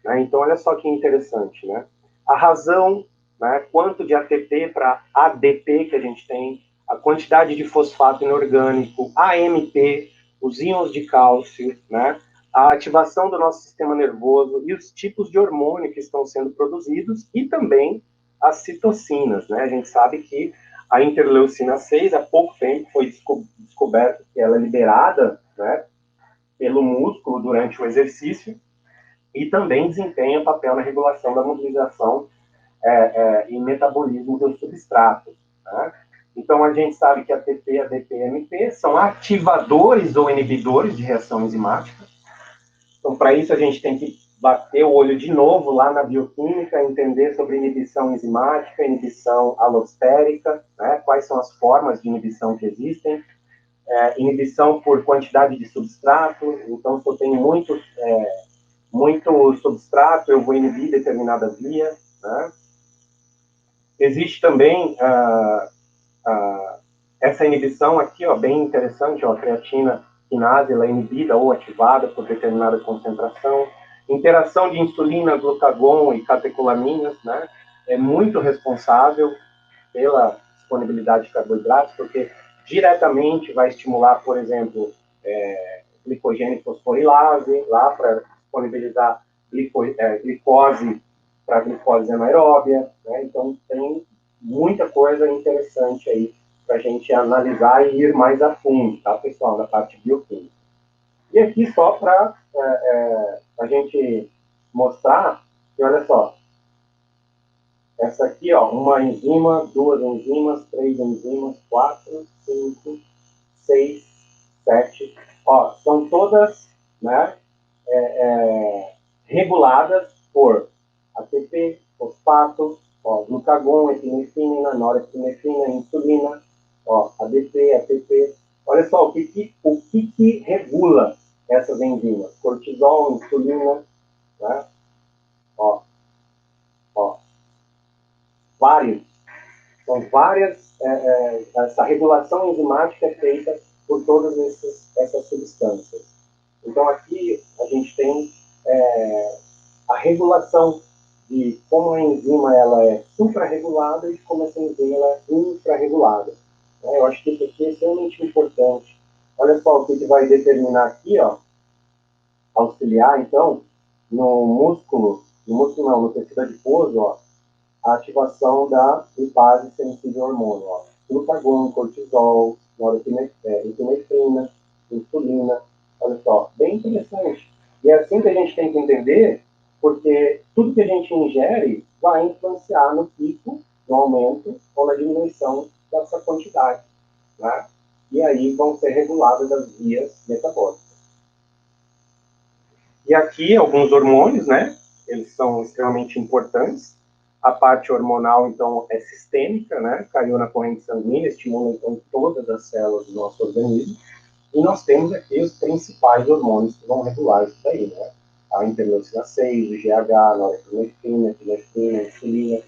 Né? Então, olha só que interessante, né? A razão, né, quanto de ATP para ADP que a gente tem, a quantidade de fosfato inorgânico, AMP, os íons de cálcio, né, a ativação do nosso sistema nervoso e os tipos de hormônio que estão sendo produzidos e também as citocinas, né? A gente sabe que a interleucina 6, há pouco tempo, foi descoberto que ela é liberada, né, pelo músculo durante o exercício e também desempenha papel na regulação da mobilização e metabolismo dos substratos. Né? Então, a gente sabe que ATP, ADP e AMP são ativadores ou inibidores de reação enzimática. Então, para isso, a gente tem que bater o olho de novo lá na bioquímica, entender sobre inibição enzimática, inibição alostérica, né? Quais são as formas de inibição que existem, inibição por quantidade de substrato. Então, se eu tenho muito substrato, eu vou inibir determinada via, né? Existe também essa inibição aqui, ó, bem interessante, ó, a creatina quinase, ela é inibida ou ativada por determinada concentração. Interação de insulina, glucagon e catecolaminas, né, é muito responsável pela disponibilidade de carboidratos, porque diretamente vai estimular, por exemplo, glicogênio fosforilase, lá para disponibilizar glicose para glicose anaeróbia, né? Então tem muita coisa interessante aí para a gente analisar e ir mais a fundo, tá, pessoal, na parte bioquímica. E aqui só para a gente mostrar que, olha só, essa aqui, ó, uma enzima, duas enzimas, três enzimas, quatro, cinco, seis, sete, ó, são todas, né, reguladas por ATP, fosfato, ó, glucagon, epinefrina, norepinefrina, insulina, ó, ADP, ATP. Olha só o que regula essas enzimas: cortisol, insulina, né? Ó, ó, vários. São várias. Essa regulação enzimática é feita por todas essas substâncias. Então aqui a gente tem a regulação de como a enzima ela é suprarregulada e como essa enzima ela é infrarregulada. Eu acho que isso aqui é extremamente importante. Olha só o que vai determinar aqui, ó, auxiliar, então, no tecido adiposo, ó, a ativação da lipase sensível ao hormônio, ó, glucagon, cortisol, norepinefrina, insulina. Olha só, bem interessante. E é assim que a gente tem que entender, porque tudo que a gente ingere vai influenciar no pico, no aumento ou na diminuição dessa quantidade, né? E aí vão ser reguladas as vias metabólicas. E aqui alguns hormônios, né? Eles são extremamente importantes. A parte hormonal, então, é sistêmica, né? Caiu na corrente sanguínea, estimula, então, todas as células do nosso organismo. E nós temos aqui os principais hormônios que vão regular isso daí, né? A interleucina 6, o GH, a norepinefrina, epinefrina, insulina.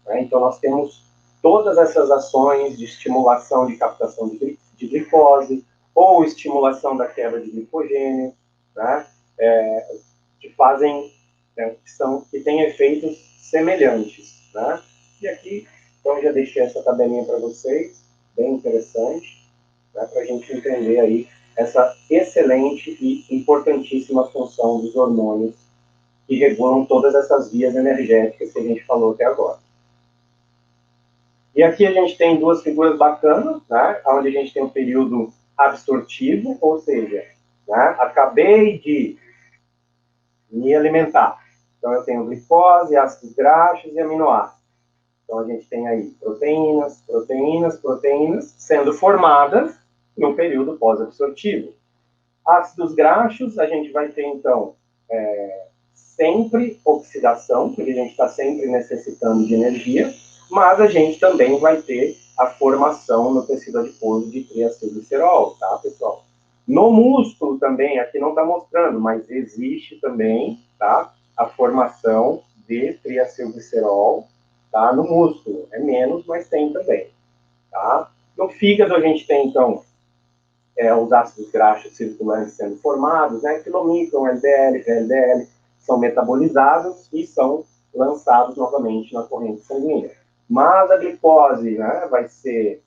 Né? Então, nós temos todas essas ações de estimulação de captação de glicose ou estimulação da quebra de glicogênio, né? Que fazem, que têm efeitos semelhantes, né? E aqui, então, já deixei essa tabelinha para vocês, bem interessante, né, para a gente entender aí essa excelente e importantíssima função dos hormônios que regulam todas essas vias energéticas que a gente falou até agora. E aqui a gente tem duas figuras bacanas, né, onde a gente tem um período absortivo, ou seja, né, acabei de me alimentar. Então eu tenho glicose, ácidos graxos e aminoácidos. Então a gente tem aí proteínas sendo formadas no período pós-absortivo. Ácidos graxos, a gente vai ter, então, sempre oxidação, porque a gente está sempre necessitando de energia, mas a gente também vai ter a formação no tecido adiposo de triacilglicerol, tá, pessoal? No músculo também, aqui não está mostrando, mas existe também, tá, a formação de triacilglicerol, tá, no músculo. É menos, mas tem também, tá? No fígado a gente tem, então, os ácidos graxos circulantes sendo formados, né? Quilomicron, LDL, VLDL, são metabolizados e são lançados novamente na corrente sanguínea. Mas a glicose, né, vai ser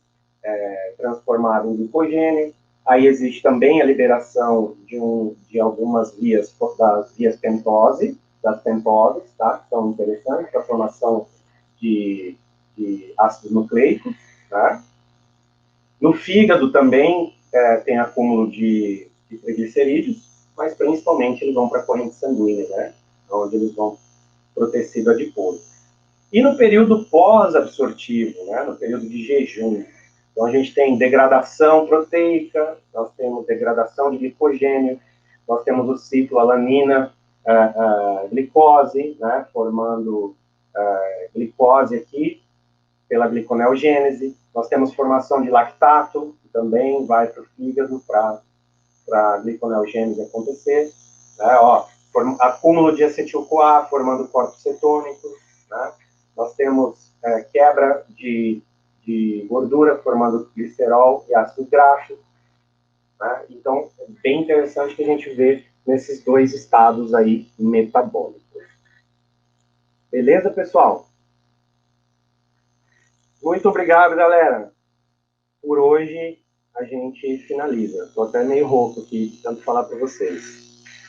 transformada em glicogênio. Aí existe também a liberação de algumas vias, das vias pentose, das pentoses, tá? Que são interessantes para a formação de ácidos nucleicos, tá? No fígado também tem acúmulo de triglicerídeos, mas principalmente eles vão para a corrente sanguínea, né? Onde eles vão para o tecido adiposo. E no período pós-absortivo, né? No período de jejum, então a gente tem degradação proteica, nós temos degradação de glicogênio, nós temos o ciclo alanina, glicose, né? Formando glicose aqui, pela gliconeogênese. Nós temos formação de lactato, que também vai para o fígado para a gliconeogênese acontecer. Né? Ó, acúmulo de acetil-CoA formando corpos cetônicos. Né? Nós temos quebra de gordura formando glicerol e ácidos graxos. Né? Então, é bem interessante que a gente vê nesses dois estados aí metabólicos. Beleza, pessoal? Muito obrigado, galera. Por hoje a gente finaliza. Estou até meio rouco aqui de tanto falar para vocês.